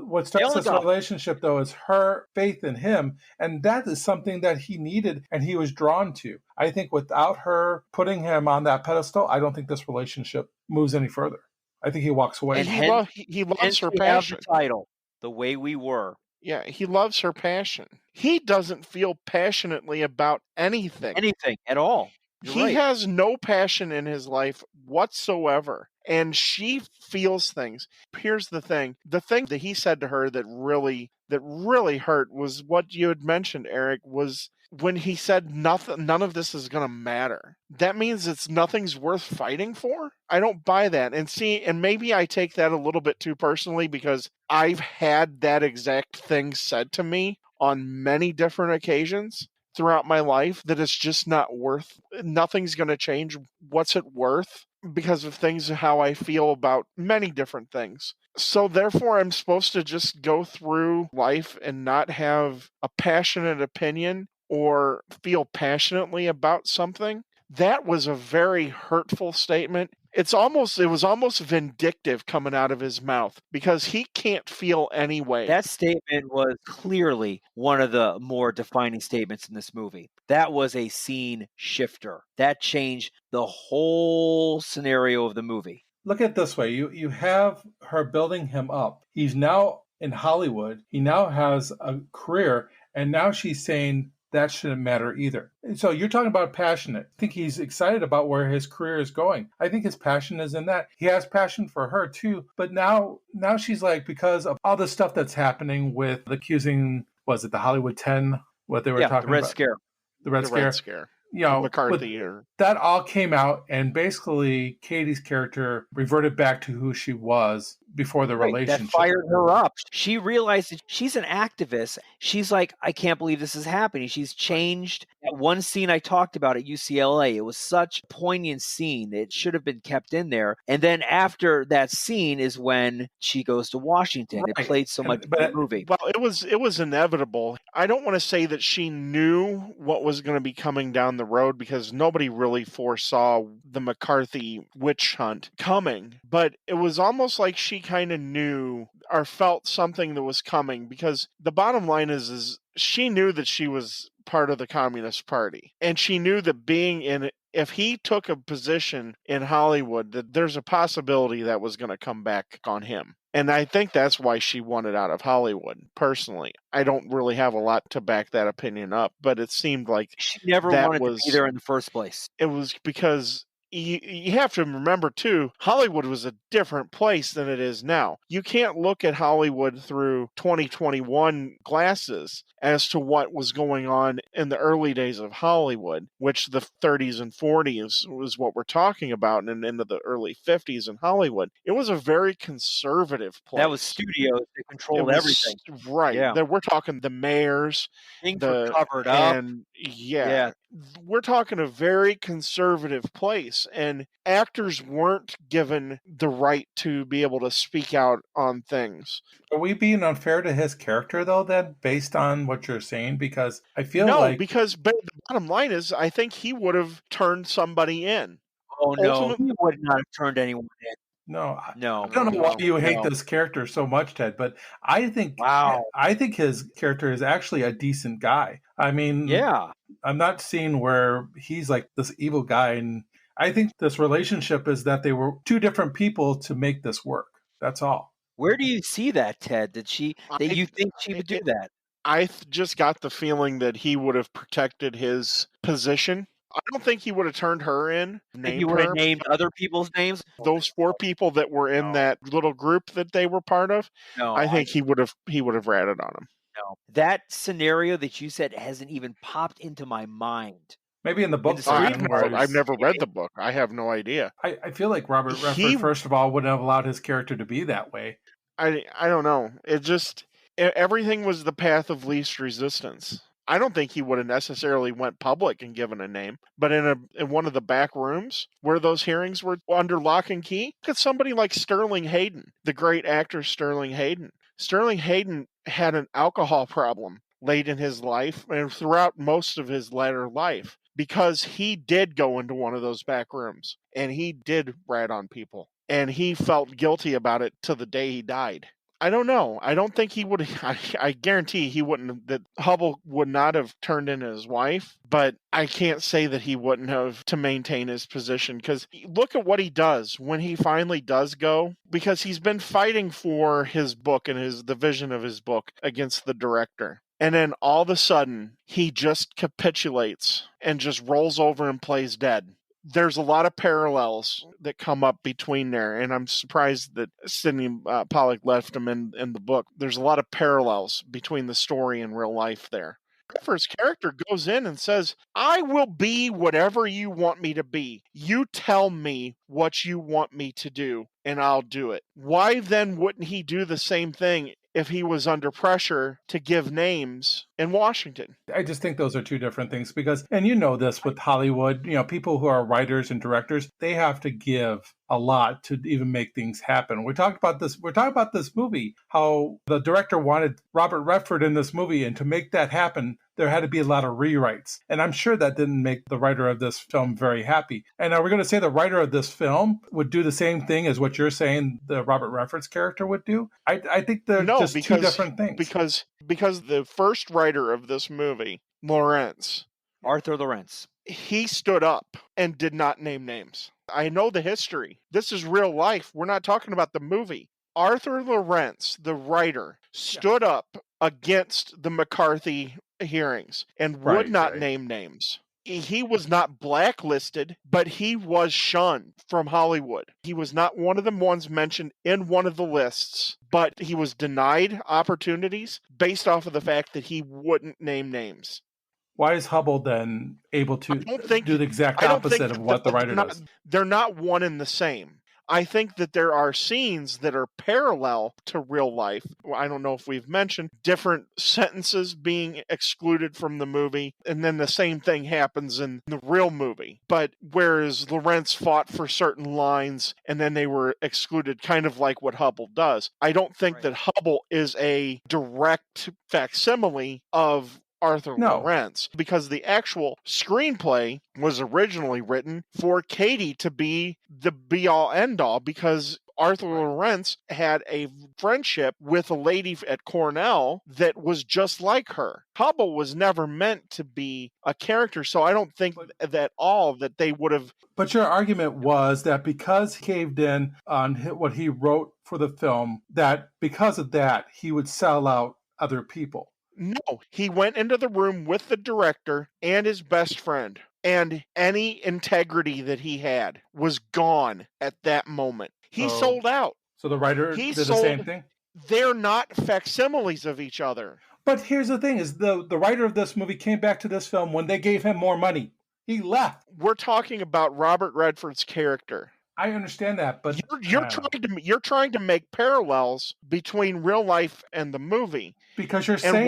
What starts this relationship, though, is her faith in him. And that is something that he needed and he was drawn to. I think without her putting him on that pedestal, I don't think this relationship moves any further. I think he walks away. And he loves her passion. The title, The Way We Were. Yeah, he loves her passion. He doesn't feel passionately about anything. Anything at all. He has no passion in his life whatsoever. And she feels things. Here's the thing. The thing that he said to her that really hurt was what you had mentioned, Eric, was when he said none of this is going to matter. That means nothing's worth fighting for? I don't buy that. And maybe I take that a little bit too personally because I've had that exact thing said to me on many different occasions throughout my life that it's just not worth. Nothing's going to change. What's it worth? Because of things, how I feel about many different things. So therefore, I'm supposed to just go through life and not have a passionate opinion or feel passionately about something. That was a very hurtful statement. It was almost vindictive coming out of his mouth because he can't feel any way. That statement was clearly one of the more defining statements in this movie. That was a scene shifter. That changed the whole scenario of the movie. Look at it this way. You have her building him up. He's now in Hollywood. He now has a career. And now she's saying, that shouldn't matter either. And so you're talking about passionate. I think he's excited about where his career is going. I think his passion is in that. He has passion for her too, but now she's like, because of all the stuff that's happening with accusing, was it the Hollywood 10, what they were talking the Red about? Scare. The Red Scare. Red Scare. You know, McCarthy or that all came out, and basically Katie's character reverted back to who she was before the relationship. That fired her up. She realized that she's an activist. She's like, I can't believe this is happening. She's changed. That one scene I talked about at UCLA, it was such a poignant scene. It should have been kept in there. And then after that scene is when she goes to Washington. It played so much in the movie. Well, it was inevitable. I don't want to say that she knew what was going to be coming down the road, because nobody really foresaw the McCarthy witch hunt coming. But it was almost like she kind of knew or felt something that was coming, because the bottom line is she knew that she was part of the Communist Party, and she knew that being in it, if he took a position in Hollywood, that there's a possibility that was going to come back on him. And I think that's why she wanted out of Hollywood, personally. I don't really have a lot to back that opinion up, but it seemed like she never wanted to be there in the first place. It was because you have to remember, too, Hollywood was a different place than it is now. You can't look at Hollywood through 2021 glasses as to what was going on in the early days of Hollywood, which the 30s and 40s was what we're talking about, and into the early 50s in Hollywood. It was a very conservative place. That was studios that controlled everything. Right. Yeah. We're talking the mayors. Things were covered up. And we're talking a very conservative place, and actors weren't given the right to be able to speak out on things. Are we being unfair to his character, though, then, based on what you're saying? Because I feel like... No, because the bottom line is, I think he would have turned somebody in. Oh, no, he would not have turned anyone in. No. I don't know why you hate this character so much, Ted, but I think his character is actually a decent guy. I mean, I'm not seeing where he's like this evil guy, and I think this relationship is that they were two different people to make this work. That's all. Where do you see that, Ted? You think she would do that? I just got the feeling that he would have protected his position. I don't think he would have turned her in. He would have named other people's names? Those 4 people that were in that little group that they were part of, I think he would have ratted on them. No. That scenario that you said hasn't even popped into my mind. Maybe in the book. I've never read the book. I have no idea. I feel like Robert Redford, first of all, wouldn't have allowed his character to be that way. I don't know. It just, everything was the path of least resistance. I don't think he would have necessarily went public and given a name, but in one of the back rooms where those hearings were under lock and key, look at somebody like Sterling Hayden, the great actor Sterling Hayden. Sterling Hayden had an alcohol problem late in his life and throughout most of his latter life, because he did go into one of those back rooms and he did rat on people, and he felt guilty about it to the day he died. I don't know. I don't think he would. I guarantee he wouldn't. That Hubble would not have turned in his wife. But I can't say that he wouldn't have to maintain his position, because look at what he does when he finally does go. Because he's been fighting for his book and the vision of his book against the director. And then all of a sudden, he just capitulates and just rolls over and plays dead. There's a lot of parallels that come up between there, and I'm surprised that Sydney Pollack left them in the book. There's a lot of parallels between the story and real life there. Redford's character goes in and says, I will be whatever you want me to be. You tell me what you want me to do, and I'll do it. Why then wouldn't he do the same thing if he was under pressure to give names in Washington? I just think those are two different things, because, and you know this with Hollywood, people who are writers and directors, they have to give a lot to even make things happen. We're talking about this movie, how the director wanted Robert Redford in this movie, and to make that happen, there had to be a lot of rewrites. And I'm sure that didn't make the writer of this film very happy. And are we going to say the writer of this film would do the same thing as what you're saying the Robert Redford's character would do? I think they're just two different things. Because the first writer of this movie, Arthur Lawrence, he stood up and did not name names. I know the history. This is real life. We're not talking about the movie. Arthur Lawrence, the writer, stood up against the McCarthy hearings and would not name names. He was not blacklisted, but he was shunned from Hollywood. He was not one of the ones mentioned in one of the lists, but he was denied opportunities based off of the fact that he wouldn't name names. Why is Hubble then able to do the exact I don't think opposite of what the writer does? They're not one and the same. I think that there are scenes that are parallel to real life. I don't know if we've mentioned different sentences being excluded from the movie, and then the same thing happens in the real movie. But whereas Lawrence fought for certain lines and then they were excluded, kind of like what Hubble does, I don't think that Hubble is a direct facsimile of Arthur Lawrence, because the actual screenplay was originally written for Katie to be the be-all end-all, because Arthur Lawrence had a friendship with a lady at Cornell that was just like her. Hubble was never meant to be a character, so I don't think that they would have... But your argument was that because he caved in on what he wrote for the film, that because of that, he would sell out other people. No, he went into the room with the director and his best friend, and any integrity that he had was gone at that moment. He sold out. So the writer did the same thing? They're not facsimiles of each other. But here's the thing, is the writer of this movie came back to this film when they gave him more money. He left. We're talking about Robert Redford's character. I understand that, but you're trying to make parallels between real life and the movie. Because you're saying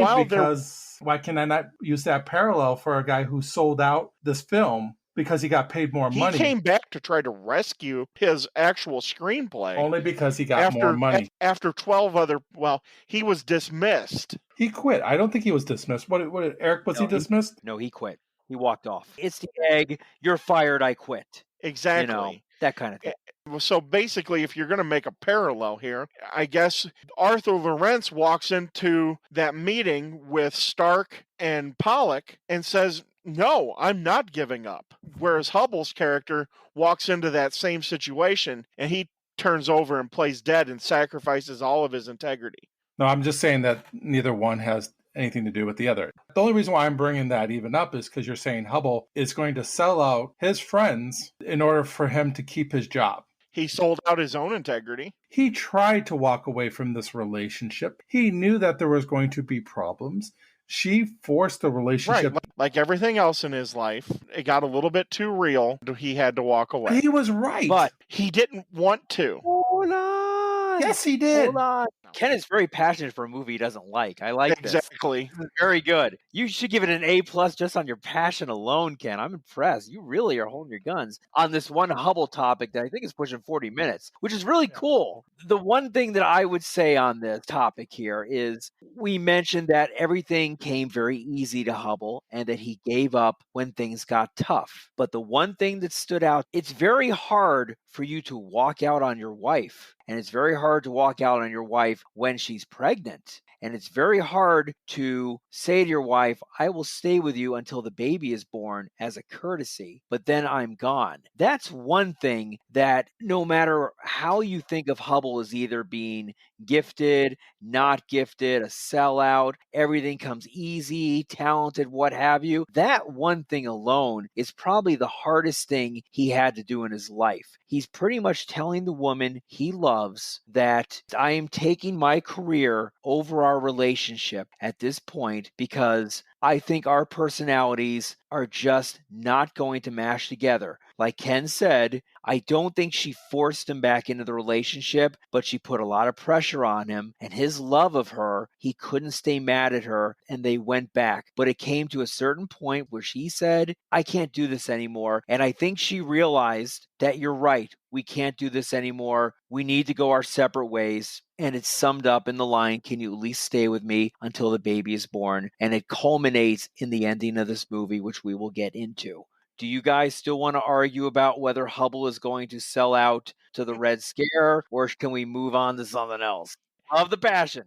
why can I not use that parallel for a guy who sold out this film because he got paid more money? He came back to try to rescue his actual screenplay. Only because he got more money. After 12 other... Well, he was dismissed. He quit. I don't think he was dismissed. What Eric, was he dismissed? No, he quit. He walked off. It's the egg. You're fired. I quit. Exactly. That kind of thing. So basically, if you're going to make a parallel here, I guess Arthur Lawrence walks into that meeting with Stark and Pollack and says, "No, I'm not giving up." Whereas Hubble's character walks into that same situation and he turns over and plays dead and sacrifices all of his integrity. No, I'm just saying that neither one has anything to do with the other. The only reason why I'm bringing that even up is because you're saying Hubble is going to sell out his friends in order for him to keep his job. He sold out his own integrity. He tried to walk away from this relationship. He knew that there was going to be problems. She forced the relationship. Right, like everything else in his life, it got a little bit too real. He had to walk away. He was right. But he didn't want to. Hold on. Yes, he did. Hold on. Ken is very passionate for a movie he doesn't like. I like this. Exactly. This is very good. You should give it an A+ just on your passion alone, Ken. I'm impressed. You really are holding your guns on this one Hubble topic that I think is pushing 40 minutes, which is really cool. The one thing that I would say on this topic here is we mentioned that everything came very easy to Hubble and that he gave up when things got tough. But the one thing that stood out, it's very hard for you to walk out on your wife. And it's very hard to walk out on your wife when she's pregnant. And it's very hard to say to your wife, I will stay with you until the baby is born as a courtesy, but then I'm gone. That's one thing that no matter how you think of Hubble as either being gifted, not gifted, a sellout, everything comes easy, talented, what have you, that one thing alone is probably the hardest thing he had to do in his life. He's pretty much telling the woman he loves that I am taking my career over our relationship at this point because I think our personalities are just not going to mash together. Like Ken said, I don't think she forced him back into the relationship, but she put a lot of pressure on him. And his love of her, he couldn't stay mad at her, and they went back. But it came to a certain point where she said, I can't do this anymore. And I think she realized that you're right. We can't do this anymore. We need to go our separate ways. And it's summed up in the line, can you at least stay with me until the baby is born? And it culminates in the ending of this movie, which we will get into. Do you guys still want to argue about whether Hubble is going to sell out to the Red Scare, or can we move on to something else? Of the passion.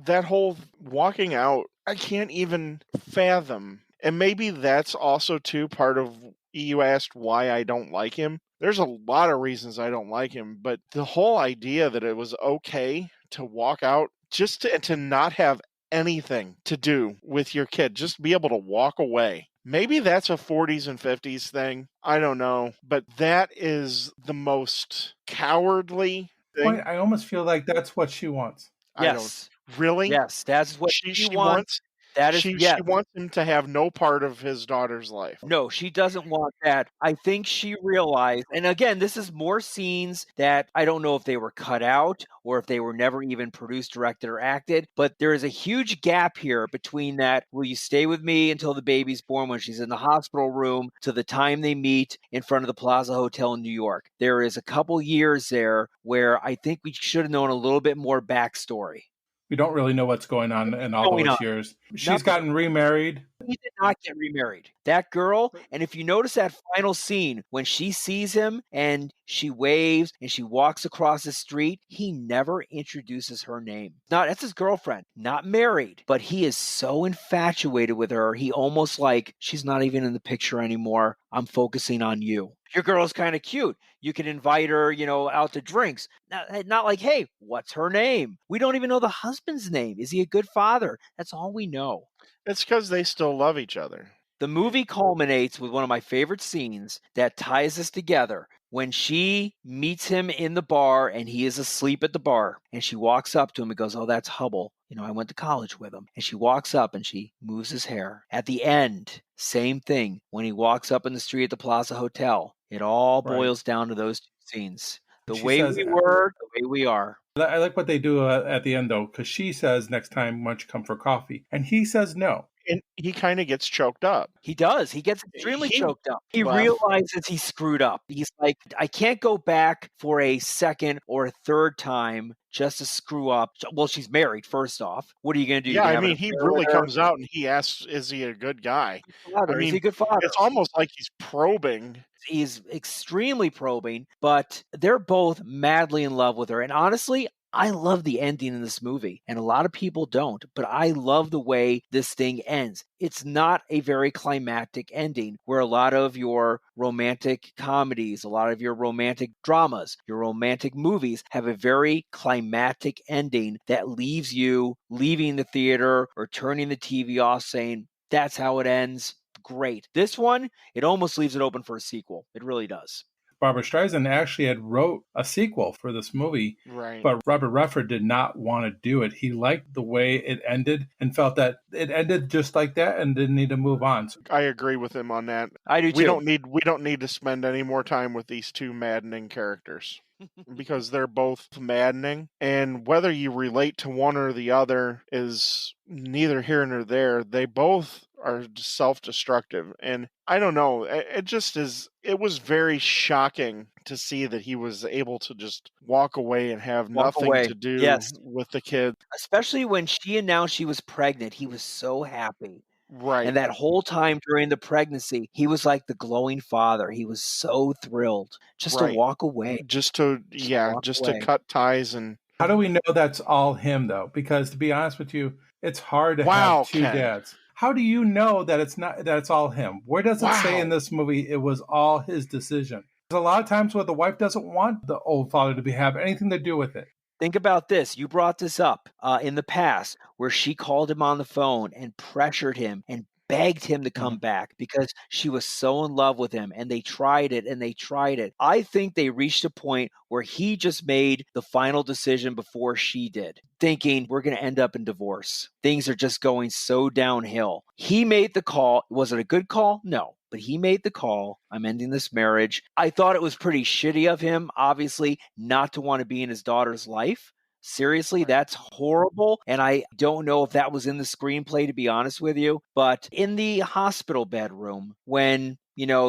That whole walking out, I can't even fathom. And maybe that's also, too, part of, you asked why I don't like him. There's a lot of reasons I don't like him, but the whole idea that it was okay to walk out, just to not have anything to do with your kid. Just be able to walk away. Maybe that's a 40s and 50s thing. I don't know. But that is the most cowardly thing. I almost feel like that's what she wants. I don't Yes. really. Yes, that's what she She wants. That is she yes. wants him to have no part of his daughter's life. No, she doesn't want that. I think she realized, and again, this is more scenes that I don't know if they were cut out or if they were never even produced, directed, or acted, but there is a huge gap here between that, will you stay with me until the baby's born when she's in the hospital room, to the time they meet in front of the Plaza Hotel in New York. There is a couple years there where I think we should have known a little bit more backstory. We don't really know what's going on in all Going those on. years. She's Nothing. gotten remarried. He did not get remarried. That girl, and if you notice that final scene when she sees him and she waves and she walks across the street, he never introduces her name. That's his girlfriend, not married, but he is so infatuated with her. He almost like, she's not even in the picture anymore. I'm focusing on you. Your girl's kind of cute. You can invite her, out to drinks. Not like, hey, what's her name? We don't even know the husband's name. Is he a good father? That's all we know. It's because they still love each other. The movie culminates with one of my favorite scenes that ties this together. When she meets him in the bar and he is asleep at the bar, and she walks up to him and goes, oh, that's Hubble. I went to college with him. And she walks up and she moves his hair. At the end, same thing. When he walks up in the street at the Plaza Hotel, it all boils down to those two scenes. The She way says, we were, the way we are. I like what they do at the end, though, because she says, next time, why don't you come for coffee? And he says no. And he kind of gets choked up. He does. He gets extremely choked up. He Well- realizes he screwed up. He's like, I can't go back for a second or a third time just to screw up. Well, she's married, first off. What are you going to do? Yeah, You I have an mean, he affair really with her? comes out and he asks, is he a good guy? Father, I is he mean, a good father? It's almost like he's probing. He's extremely probing, but they're both madly in love with her. And honestly, I love the ending in this movie, and a lot of people don't, but I love the way this thing ends. It's not a very climactic ending where a lot of your romantic comedies, a lot of your romantic dramas, your romantic movies have a very climactic ending that leaves you leaving the theater or turning the TV off saying, that's how it ends. Great. This one, it almost leaves it open for a sequel. It really does. Barbara Streisand actually had wrote a sequel for this movie, Right. but Robert Redford did not want to do it. He liked the way it ended and felt that it ended just like that and didn't need to move on. So I agree with him on that. I do We too. don't need to spend any more time with these two maddening characters because they're both maddening, and whether you relate to one or the other is neither here nor there. They both are self-destructive, and I don't know, it just is. It was very shocking to see that he was able to just walk away and have nothing to do with the kid. Especially when she announced she was pregnant, he was so happy. Right. And that whole time during the pregnancy, he was like the glowing father. He was so thrilled just to walk away. Just to cut ties. And how do we know that's all him, though? Because to be honest with you, it's hard to have two dads. How do you know that it's all him? Where does it say in this movie it was all his decision? There's a lot of times where the wife doesn't want the old father to have anything to do with it. Think about this. You brought this up in the past where she called him on the phone and pressured him and begged him to come back because she was so in love with him, and they tried it and they tried it. I think they reached a point where he just made the final decision before she did, thinking we're going to end up in divorce. Things are just going so downhill. He made the call. Was it a good call? No. But he made the call. I'm ending this marriage. I thought it was pretty shitty of him, obviously, not to want to be in his daughter's life. Seriously, that's horrible. And I don't know if that was in the screenplay, to be honest with you. But in the hospital bedroom, when,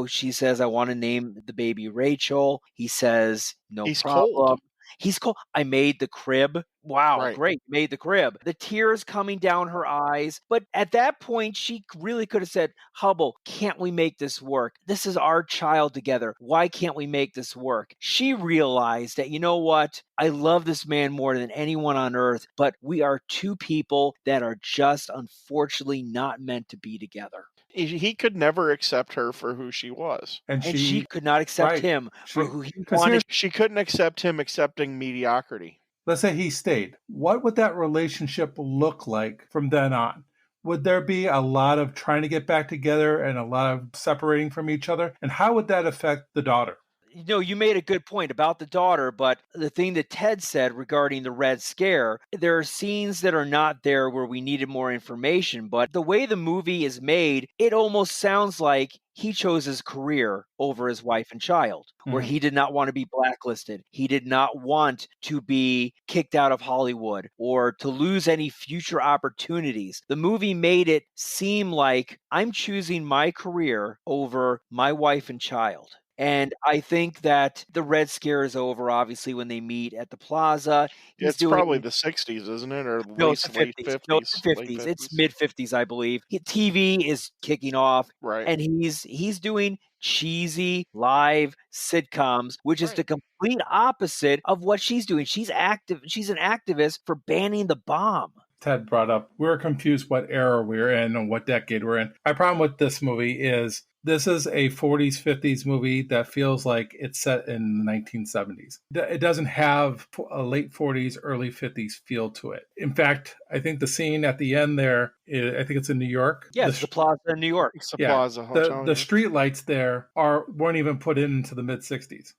she says, I want to name the baby Rachel, he says, no problem. Cold. He's cold. I made the crib. Wow, great. Made the crib. The tears coming down her eyes. But at that point, she really could have said, Hubble, can't we make this work? This is our child together. Why can't we make this work? She realized that, you know what? I love this man more than anyone on earth, but we are two people that are just unfortunately not meant to be together. He could never accept her for who she was. And she could not accept him for who he wanted. She couldn't accept him accepting mediocrity. let's say he stayed, what would that relationship look like from then on? Would there be a lot of trying to get back together and a lot of separating from each other? And how would that affect the daughter? You made a good point about the daughter, but the thing that Ted said regarding the Red Scare, there are scenes that are not there where we needed more information, but the way the movie is made, it almost sounds like he chose his career over his wife and child, where he did not want to be blacklisted. He did not want to be kicked out of Hollywood or to lose any future opportunities. The movie made it seem like I'm choosing my career over my wife and child. And I think that the Red Scare is over, obviously, when they meet at the plaza. He's It's probably doing the 60s, isn't it? Or at no, it's least the late 50s. No, it's 50s. the Late 50s. It's 50s. mid 50s, I believe. TV is kicking off, Right. and he's doing cheesy live sitcoms, which is Right. the complete opposite of what she's doing. She's active. She's an activist for banning the bomb. Ted brought up, we're confused what era we're in and what decade we're in. My problem with this movie is this is a 40s, 50s movie that feels like it's set in the 1970s. It doesn't have a late 40s, early 50s feel to it. In fact, I think the scene at the end there, I think it's in New York. Yes, the plaza in New York. It's the Yeah, Plaza Hotel. the street lights there weren't even put into the mid 60s.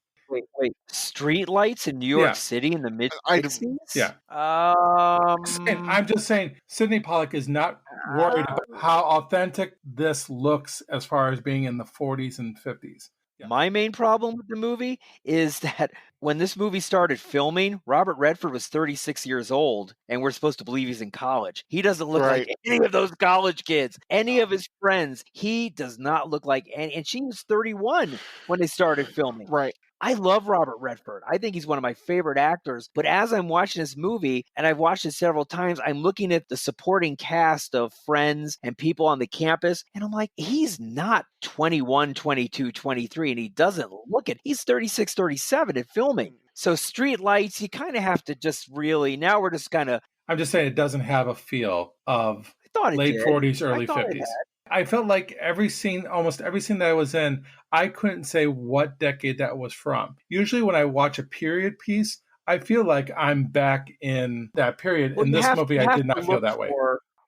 Wait. Street lights in New York Yeah. City in the mid I- 60s? Yeah. And I'm just saying, Sydney Pollack is not worried about how authentic this looks as far as being in the 40s and 50s. Yeah. My main problem with the movie is that when this movie started filming, Robert Redford was 36 years old, and we're supposed to believe he's in college. He doesn't look like Right. any of those college kids, any of his friends. He does not look like any, and she was 31 when they started filming. Right. I love Robert Redford. I think he's one of my favorite actors. But as I'm watching this movie, and I've watched it several times, I'm looking at the supporting cast of friends and people on the campus, and I'm like, he's not 21, 22, 23, and he doesn't look it. He's 36, 37 at filming. So street lights, you kind of have to just really, now we're just kind of. I'm just saying it doesn't have a feel of late 40s, early 50s. I felt like almost every scene that I was in, I couldn't say what decade that was from. Usually when I watch a period piece, I feel like I'm back in that period. Well, in this movie, I did not feel that way.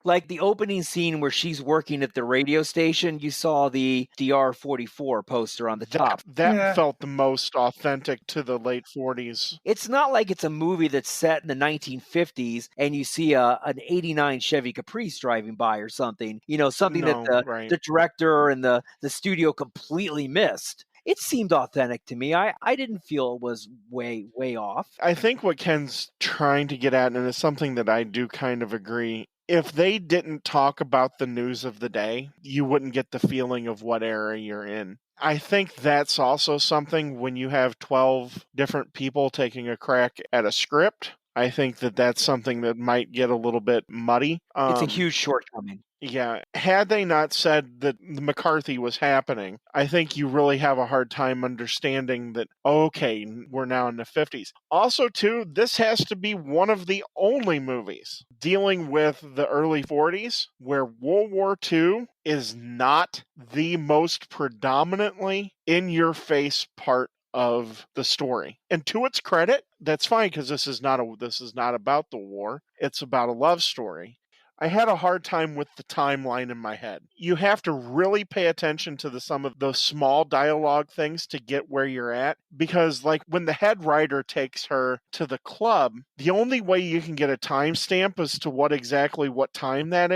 Like the opening scene where she's working at the radio station, you saw the DR-44 poster on the top. That felt the most authentic to the late 40s. It's not like it's a movie that's set in the 1950s and you see an 89 Chevy Caprice driving by or something, something that the director and the studio completely missed. It seemed authentic to me. I didn't feel it was way off. I think what Ken's trying to get at, and it's something that I do kind of agree, if they didn't talk about the news of the day, you wouldn't get the feeling of what era you're in. I think that's also something when you have 12 different people taking a crack at a script. I think that's something that might get a little bit muddy. It's a huge shortcoming. Yeah. Had they not said that McCarthy was happening, I think you really have a hard time understanding that, okay, we're now in the 50s. Also, too, this has to be one of the only movies dealing with the early 40s where World War II is not the most predominantly in-your-face part of the story. And to its credit, that's fine, because this is not about the war. It's about a love story. I had a hard time with the timeline in my head. You have to really pay attention to some of those small dialogue things to get where you're at, because like when the head writer takes her to the club, the only way you can get a timestamp as to what time that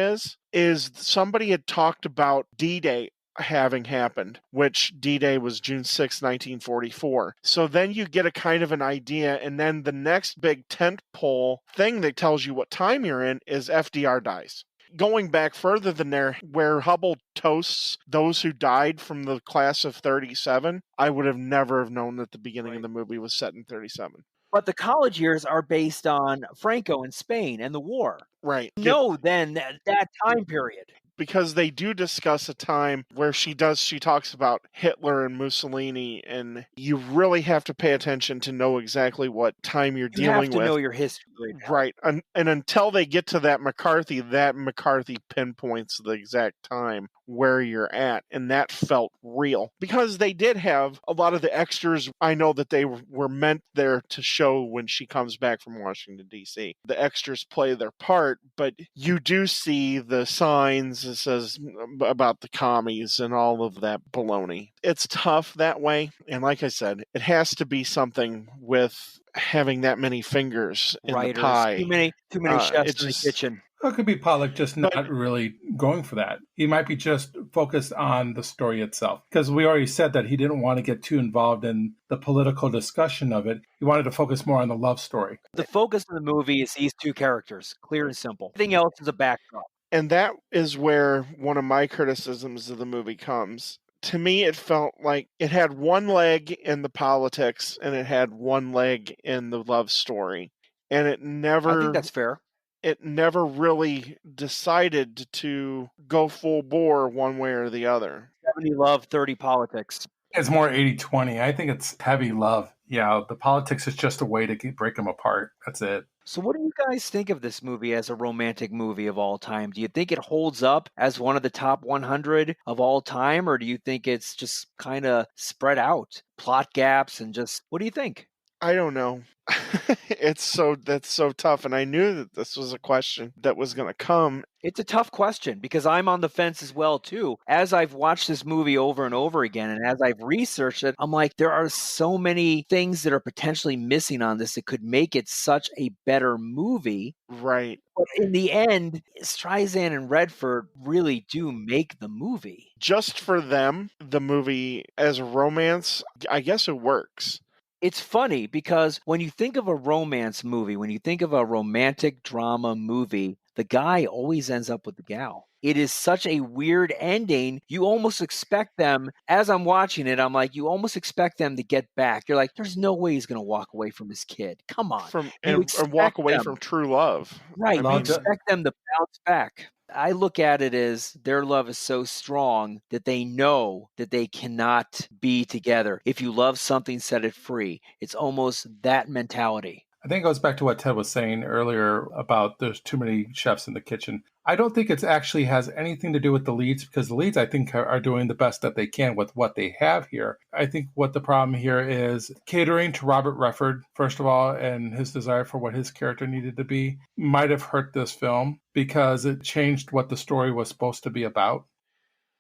is somebody had talked about D-Day having happened, which D-Day was June 6, 1944. So then you get a kind of an idea, and then the next big tentpole thing that tells you what time you're in is FDR dies. Going back further than there, where Hubble toasts those who died from the class of 37, I would have never have known that the beginning of the movie was set in 37. But the college years are based on Franco in Spain and the war. Right. Then that time period. because they do discuss a time where she talks about Hitler and Mussolini, and you really have to pay attention to know exactly what time you're You have dealing to with. know your history. Right. And until they get to that McCarthy pinpoints the exact time where you're at. And that felt real because they did have a lot of the extras. I know that they were meant there to show when she comes back from Washington, D.C. The extras play their part, but you do see the signs that says about the commies and all of that baloney. It's tough that way. And like I said, it has to be something with having that many fingers in Writers, the pie. too many chefs in the just- kitchen. Well, it could be Pollack just But- not really going for that. He might be just focused on the story itself. Because we already said that he didn't want to get too involved in the political discussion of it. He wanted to focus more on the love story. The focus of the movie is these two characters, clear and simple. Everything else is a backdrop. And that is where one of my criticisms of the movie comes. To me, it felt like it had one leg in the politics and it had one leg in the love story. And it never... I think that's fair. It never really decided to go full bore one way or the other. 70 love, 30 politics. It's more 80-20. I think it's heavy love. Yeah, the politics is just a way to break them apart. That's it. So what do you guys think of this movie as a romantic movie of all time? Do you think it holds up as one of the top 100 of all time, or do you think it's just kind of spread out, plot gaps, and just, what do you think? I don't know. That's so tough. And I knew that this was a question that was going to come. It's a tough question because I'm on the fence as well, too. As I've watched this movie over and over again, and as I've researched it, I'm like, there are so many things that are potentially missing on this that could make it such a better movie. Right. But in the end, Streisand and Redford really do make the movie. Just for them, the movie as a romance, I guess it works. It's funny because when you think of a romance movie, when you think of a romantic drama movie, the guy always ends up with the gal. It is such a weird ending. You almost expect them, as I'm watching it, I'm like, you almost expect them to get back. You're like, there's no way he's going to walk away from his kid. Come on. And walk away from true love. Right. You expect them to bounce back. I look at it as their love is so strong that they know that they cannot be together. If you love something, set it free. It's almost that mentality. I think it goes back to what Ted was saying earlier about there's too many chefs in the kitchen. I don't think it actually has anything to do with the leads because the leads, I think, are doing the best that they can with what they have here. I think what the problem here is catering to Robert Redford, first of all, and his desire for what his character needed to be might have hurt this film because it changed what the story was supposed to be about.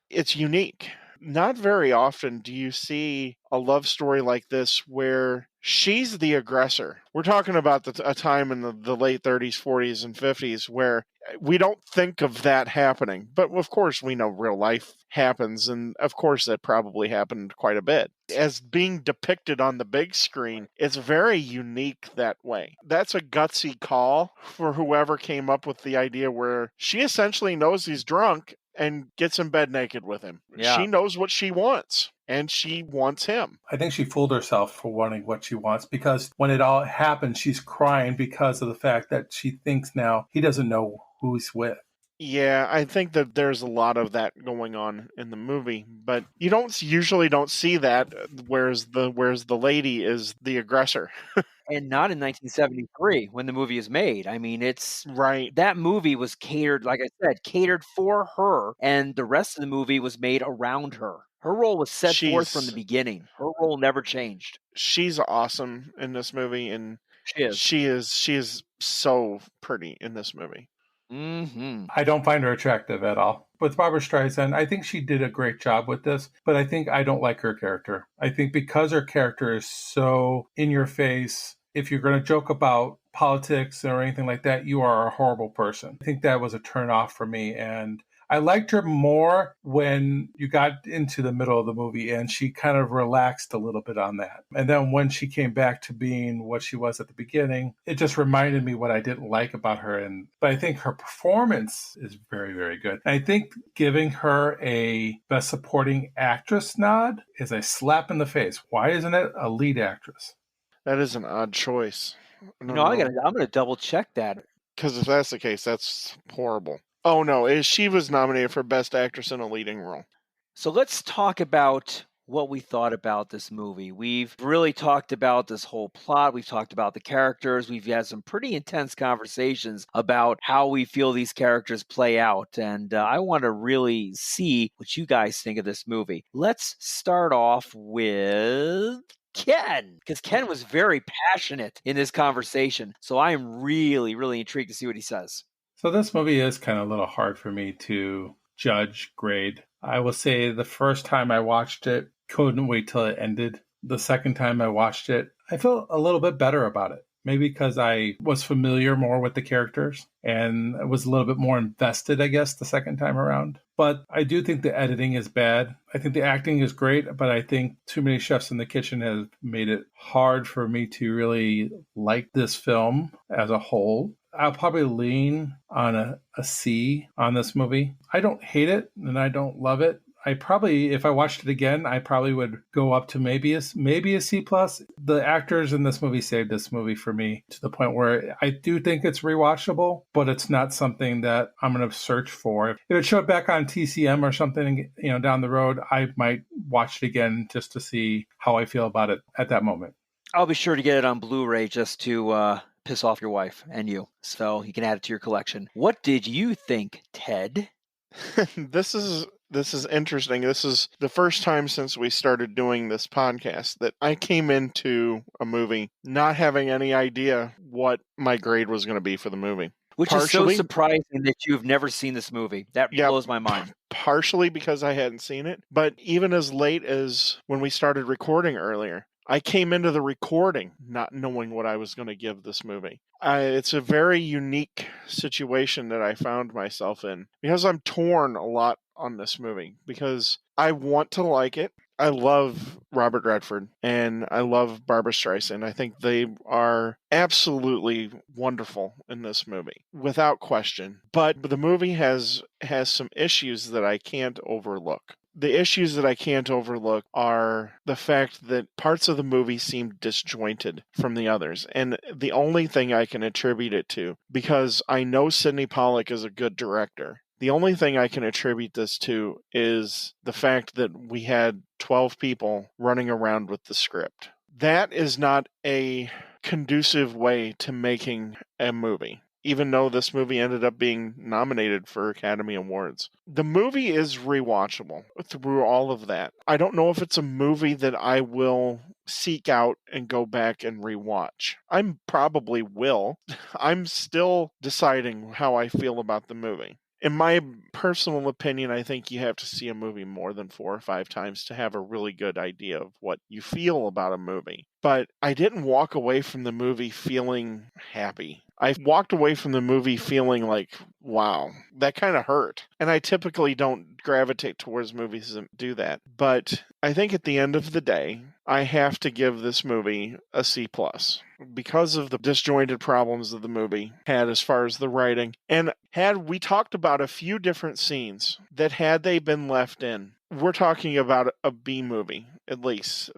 It's unique. Not very often do you see a love story like this where she's the aggressor. We're talking about a time in the late 30s, 40s, and 50s where we don't think of that happening. But of course, we know real life happens. And of course, that probably happened quite a bit. As being depicted on the big screen, it's very unique that way. That's a gutsy call for whoever came up with the idea where she essentially knows he's drunk and gets in bed naked with him. Yeah. She knows what she wants, and she wants him. I think she fooled herself for wanting what she wants because when it all happens, she's crying because of the fact that she thinks now he doesn't know who he's with. Yeah, I think that there's a lot of that going on in the movie, but you usually don't see that, whereas the lady is the aggressor. And not in 1973 when the movie is made. I mean, it's right. That movie was catered, like I said, catered for her, and the rest of the movie was made around her. Her role was set forth from the beginning. Her role never changed. She's awesome in this movie, and she is so pretty in this movie. Mm-hmm. I don't find her attractive at all. With Barbra Streisand, I think she did a great job with this, but I think I don't like her character. I think because her character is so in your face, if you're going to joke about politics or anything like that, you are a horrible person. I think that was a turn off for me. And I liked her more when you got into the middle of the movie and she kind of relaxed a little bit on that. And then when she came back to being what she was at the beginning, it just reminded me what I didn't like about her. But I think her performance is very, very good. And I think giving her a Best Supporting Actress nod is a slap in the face. Why isn't it a lead actress? That is an odd choice. I'm going to double check that. Because if that's the case, that's horrible. Oh no, she was nominated for Best Actress in a Leading Role. So let's talk about what we thought about this movie. We've really talked about this whole plot. We've talked about the characters. We've had some pretty intense conversations about how we feel these characters play out. And I want to really see what you guys think of this movie. Let's start off with Ken, because Ken was very passionate in this conversation. So I am really, really intrigued to see what he says. So this movie is kind of a little hard for me to judge, grade. I will say the first time I watched it, couldn't wait till it ended. The second time I watched it, I felt a little bit better about it. Maybe because I was familiar more with the characters and I was a little bit more invested, I guess, the second time around. But I do think the editing is bad. I think the acting is great, but I think Too Many Chefs in the Kitchen has made it hard for me to really like this film as a whole. I'll probably lean on a C on this movie. I don't hate it and I don't love it. I probably, if I watched it again, I probably would go up to maybe a C plus. The actors in this movie saved this movie for me to the point where I do think it's rewatchable, but it's not something that I'm going to search for. If it showed back on TCM or something, down the road, I might watch it again just to see how I feel about it at that moment. I'll be sure to get it on Blu-ray just to piss off your wife and you, so you can add it to your collection. What did you think, Ted? This is interesting. This is the first time since we started doing this podcast that I came into a movie not having any idea what my grade was going to be for the movie. Which is so surprising that you've never seen this movie. That blows my mind. Partially because I hadn't seen it, but even as late as when we started recording earlier, I came into the recording not knowing what I was going to give this movie. It's a very unique situation that I found myself in because I'm torn a lot on this movie because I want to like it. I love Robert Redford and I love Barbra Streisand. I think they are absolutely wonderful in this movie, without question. But the movie has some issues that I can't overlook. The issues that I can't overlook are the fact that parts of the movie seem disjointed from the others. And the only thing I can attribute it to, because I know Sydney Pollack is a good director, the only thing I can attribute this to is the fact that we had 12 people running around with the script. That is not a conducive way to making a movie, even though this movie ended up being nominated for Academy Awards. The movie is rewatchable through all of that. I don't know if it's a movie that I will seek out and go back and rewatch. I probably will. I'm still deciding how I feel about the movie. In my personal opinion, I think you have to see a movie more than 4 or 5 times to have a really good idea of what you feel about a movie. But I didn't walk away from the movie feeling happy. I walked away from the movie feeling like, wow, that kind of hurt. And I typically don't gravitate towards movies that do that. But I think at the end of the day, I have to give this movie a C+. Because of the disjointed problems that the movie had as far as the writing. And had we talked about a few different scenes that had they been left in, we're talking about a B movie, at least,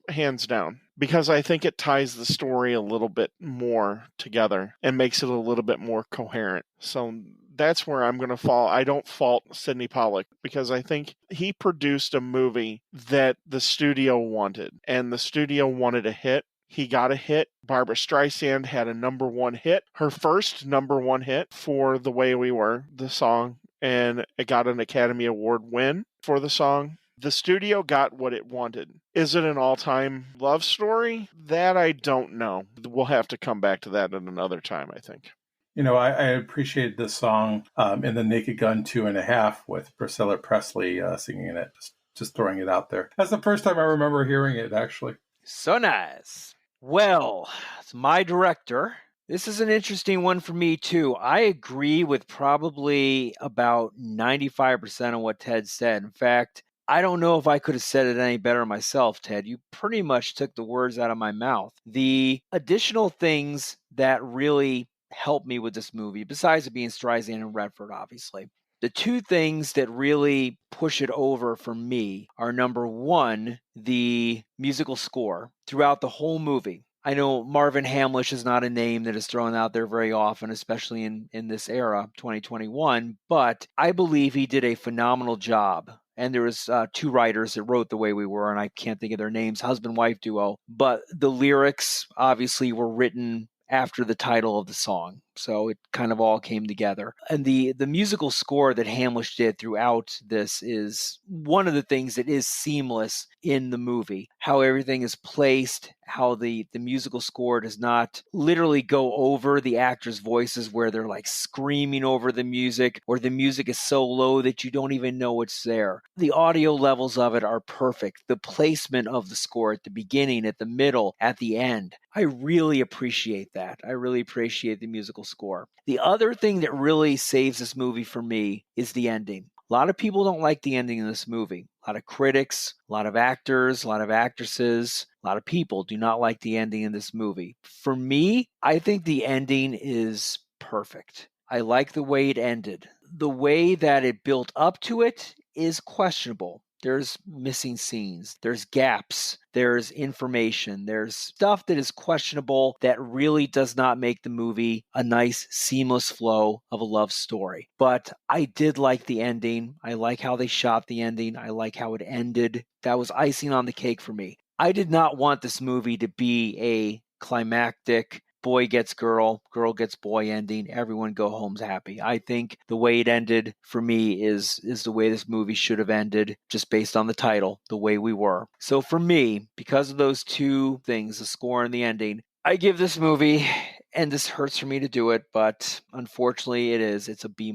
hands down. Because I think it ties the story a little bit more together and makes it a little bit more coherent. So that's where I'm going to fall. I don't fault Sydney Pollack because I think he produced a movie that the studio wanted. And the studio wanted a hit. He got a hit. Barbra Streisand had a number 1 hit. Her first number 1 hit for The Way We Were, the song. And it got an Academy Award win for the song. The studio got what it wanted. Is it an all-time love story? That I don't know. We'll have to come back to that at another time, I think. I appreciated this song in The Naked Gun 2.5 with Priscilla Presley singing it. Just throwing it out there. That's the first time I remember hearing it, actually. So nice. Well, it's my director. This is an interesting one for me, too. I agree with probably about 95% of what Ted said. In fact, I don't know if I could have said it any better myself, Ted. You pretty much took the words out of my mouth. The additional things that really helped me with this movie, besides it being Streisand and Redford, obviously, the 2 things that really push it over for me are, number 1, the musical score throughout the whole movie. I know Marvin Hamlish is not a name that is thrown out there very often, especially in this era, 2021, but I believe he did a phenomenal job. And there was two writers that wrote The Way We Were, and I can't think of their names, husband-wife duo. But the lyrics obviously were written after the title of the song. So it kind of all came together. And the musical score that Hamlish did throughout this is one of the things that is seamless in the movie. How everything is placed, how the musical score does not literally go over the actors' voices where they're like screaming over the music, or the music is so low that you don't even know it's there. The audio levels of it are perfect. The placement of the score at the beginning, at the middle, at the end. I really appreciate that. I really appreciate the musical score. The other thing that really saves this movie for me is the ending. A lot of people don't like the ending of this movie. A lot of critics, a lot of actors, a lot of actresses, a lot of people do not like the ending of this movie. For me, I think the ending is perfect. I like the way it ended. The way that it built up to it is questionable. There's missing scenes, there's gaps, there's information, there's stuff that is questionable that really does not make the movie a nice, seamless flow of a love story. But I did like the ending. I like how they shot the ending. I like how it ended. That was icing on the cake for me. I did not want this movie to be a climactic boy gets girl, girl gets boy ending, everyone go home's happy. I think the way it ended for me is the way this movie should have ended, just based on the title, The Way We Were. So for me, because of those two things, the score and the ending, I give this movie, and this hurts for me to do it, but unfortunately it's a B-.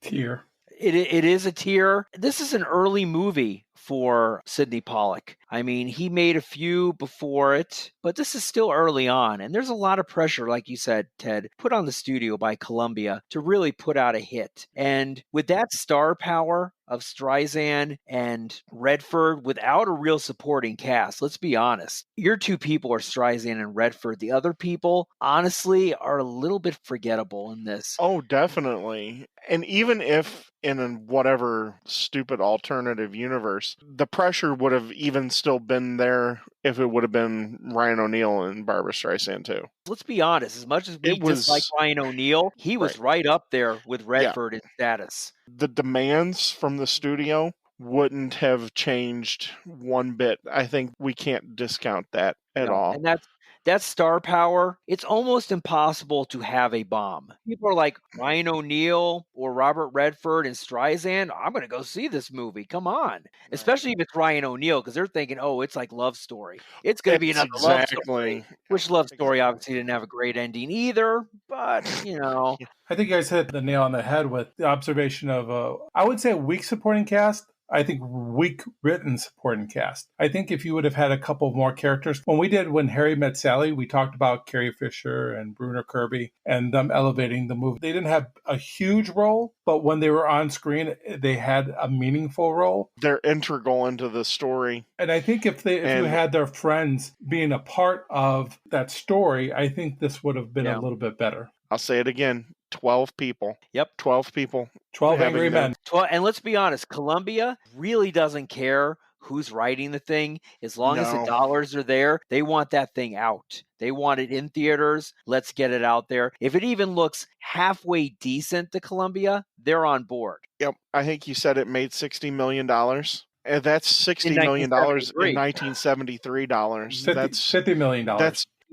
Tier. It is a tier. This is an early movie for Sydney Pollack. I mean, he made a few before it, but this is still early on. And there's a lot of pressure, like you said, Ted, put on the studio by Columbia to really put out a hit. And with that star power of Streisand and Redford without a real supporting cast, let's be honest, your two people are Streisand and Redford. The other people, honestly, are a little bit forgettable in this. Oh, definitely. And even if in a whatever stupid alternative universe, the pressure would have even still been there if it would have been Ryan O'Neal and Barbara Streisand too. Let's be honest, as much as we dislike Ryan O'Neal, he was right up there with Redford in status. The demands from the studio wouldn't have changed one bit. I think we can't discount that at all. And that's star power. It's almost impossible to have a bomb. People are like, Ryan O'Neal or Robert Redford and Streisand, I'm going to go see this movie. Come on. Right. Especially if it's Ryan O'Neal, because they're thinking, oh, it's like Love Story. It's going to be another love story. Which Love Story obviously didn't have a great ending either, but, you know. I think you guys hit the nail on the head with the observation of, I would say, a weak supporting cast. I think weak written supporting cast. I think if you would have had a couple more characters, when Harry Met Sally, we talked about Carrie Fisher and Bruno Kirby and them elevating the movie. They didn't have a huge role, but when they were on screen, they had a meaningful role. They're integral into the story. And I think if you had their friends being a part of that story, I think this would have been a little bit better. I'll say it again. 12 people. Yep. 12 people. 12 angry men. And let's be honest, Columbia really doesn't care who's writing the thing. As long as the dollars are there, they want that thing out. They want it in theaters. Let's get it out there. If it even looks halfway decent to Columbia, they're on board. Yep. I think you said it made $60 million. And that's $60 million in 1973 dollars. That's $50 million.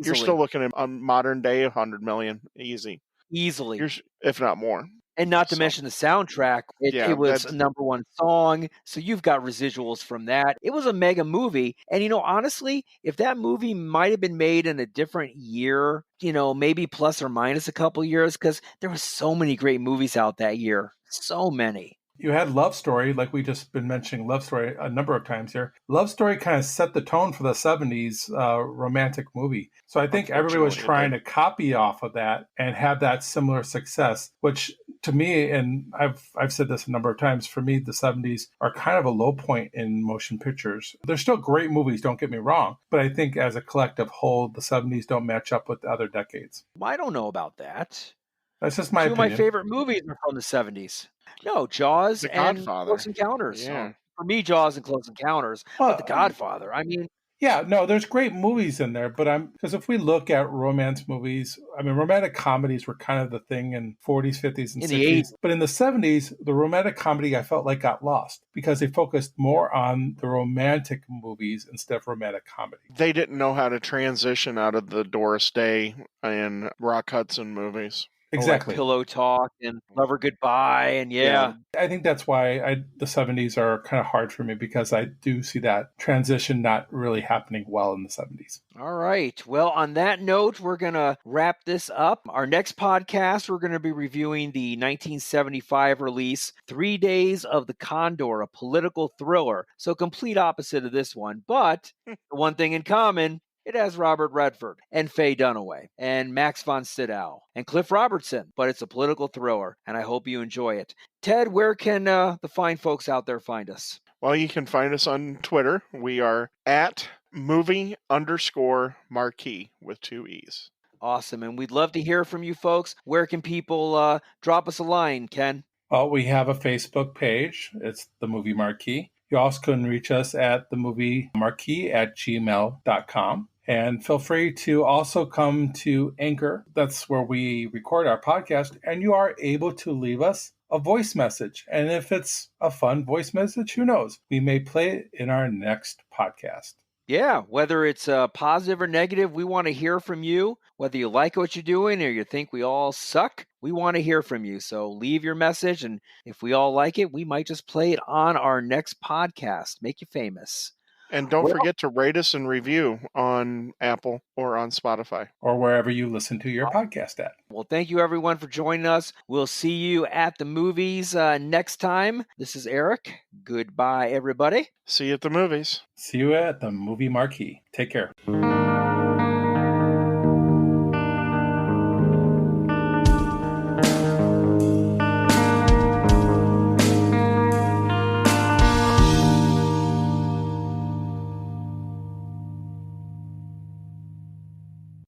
You're still looking at modern day $100 million. Easily. If not more. And not to mention the soundtrack. It was a number one song. So you've got residuals from that. It was a mega movie. And, honestly, if that movie might have been made in a different year, maybe plus or minus a couple years, because there were so many great movies out that year. So many. You had Love Story, like we just been mentioning Love Story a number of times here. Love Story kind of set the tone for the 70s romantic movie. So I think everybody was trying to copy off of that and have that similar success, which to me, and I've said this a number of times, for me, the 70s are kind of a low point in motion pictures. They're still great movies, don't get me wrong, but I think as a collective whole, the 70s don't match up with the other decades. Well, I don't know about that. That's just my opinion. Two of my favorite movies are from the 70s. No, Jaws and Close Encounters. Yeah. For me, Jaws and Close Encounters. But The Godfather. I mean, Yeah, no, there's great movies in there, but because if we look at romance movies, I mean, romantic comedies were kind of the thing in 40s, 50s, and In the 60s. But in the 70s, the romantic comedy I felt like got lost because they focused more on the romantic movies instead of romantic comedy. They didn't know how to transition out of the Doris Day and Rock Hudson movies. Exactly. Like Pillow Talk and Lover Goodbye, and yeah. I think that's why the 70s are kind of hard for me because I do see that transition not really happening well in the 70s. All right. Well, on that note, we're going to wrap this up. Our next podcast, we're going to be reviewing the 1975 release, 3 Days of the Condor, a political thriller. So complete opposite of this one. But the one thing in common, it has Robert Redford and Faye Dunaway and Max von Sydow and Cliff Robertson, but it's a political thriller, and I hope you enjoy it. Ted, where can the fine folks out there find us? Well, you can find us on Twitter. We are at movie_marquee with 2 E's. Awesome. And we'd love to hear from you folks. Where can people drop us a line, Ken? Well, we have a Facebook page. It's the Movie Marquee. You also can reach us at themoviemarquee@gmail.com. And feel free to also come to Anchor. That's where we record our podcast. And you are able to leave us a voice message. And if it's a fun voice message, who knows? We may play it in our next podcast. Yeah, whether it's positive or negative, we want to hear from you. Whether you like what you're doing or you think we all suck, we want to hear from you. So leave your message, and if we all like it, we might just play it on our next podcast. Make you famous. And don't forget to rate us and review on Apple or on Spotify. Or wherever you listen to your podcast at. Well, thank you everyone for joining us. We'll see you at the movies next time. This is Eric. Goodbye, everybody. See you at the movies. See you at the Movie Marquee. Take care.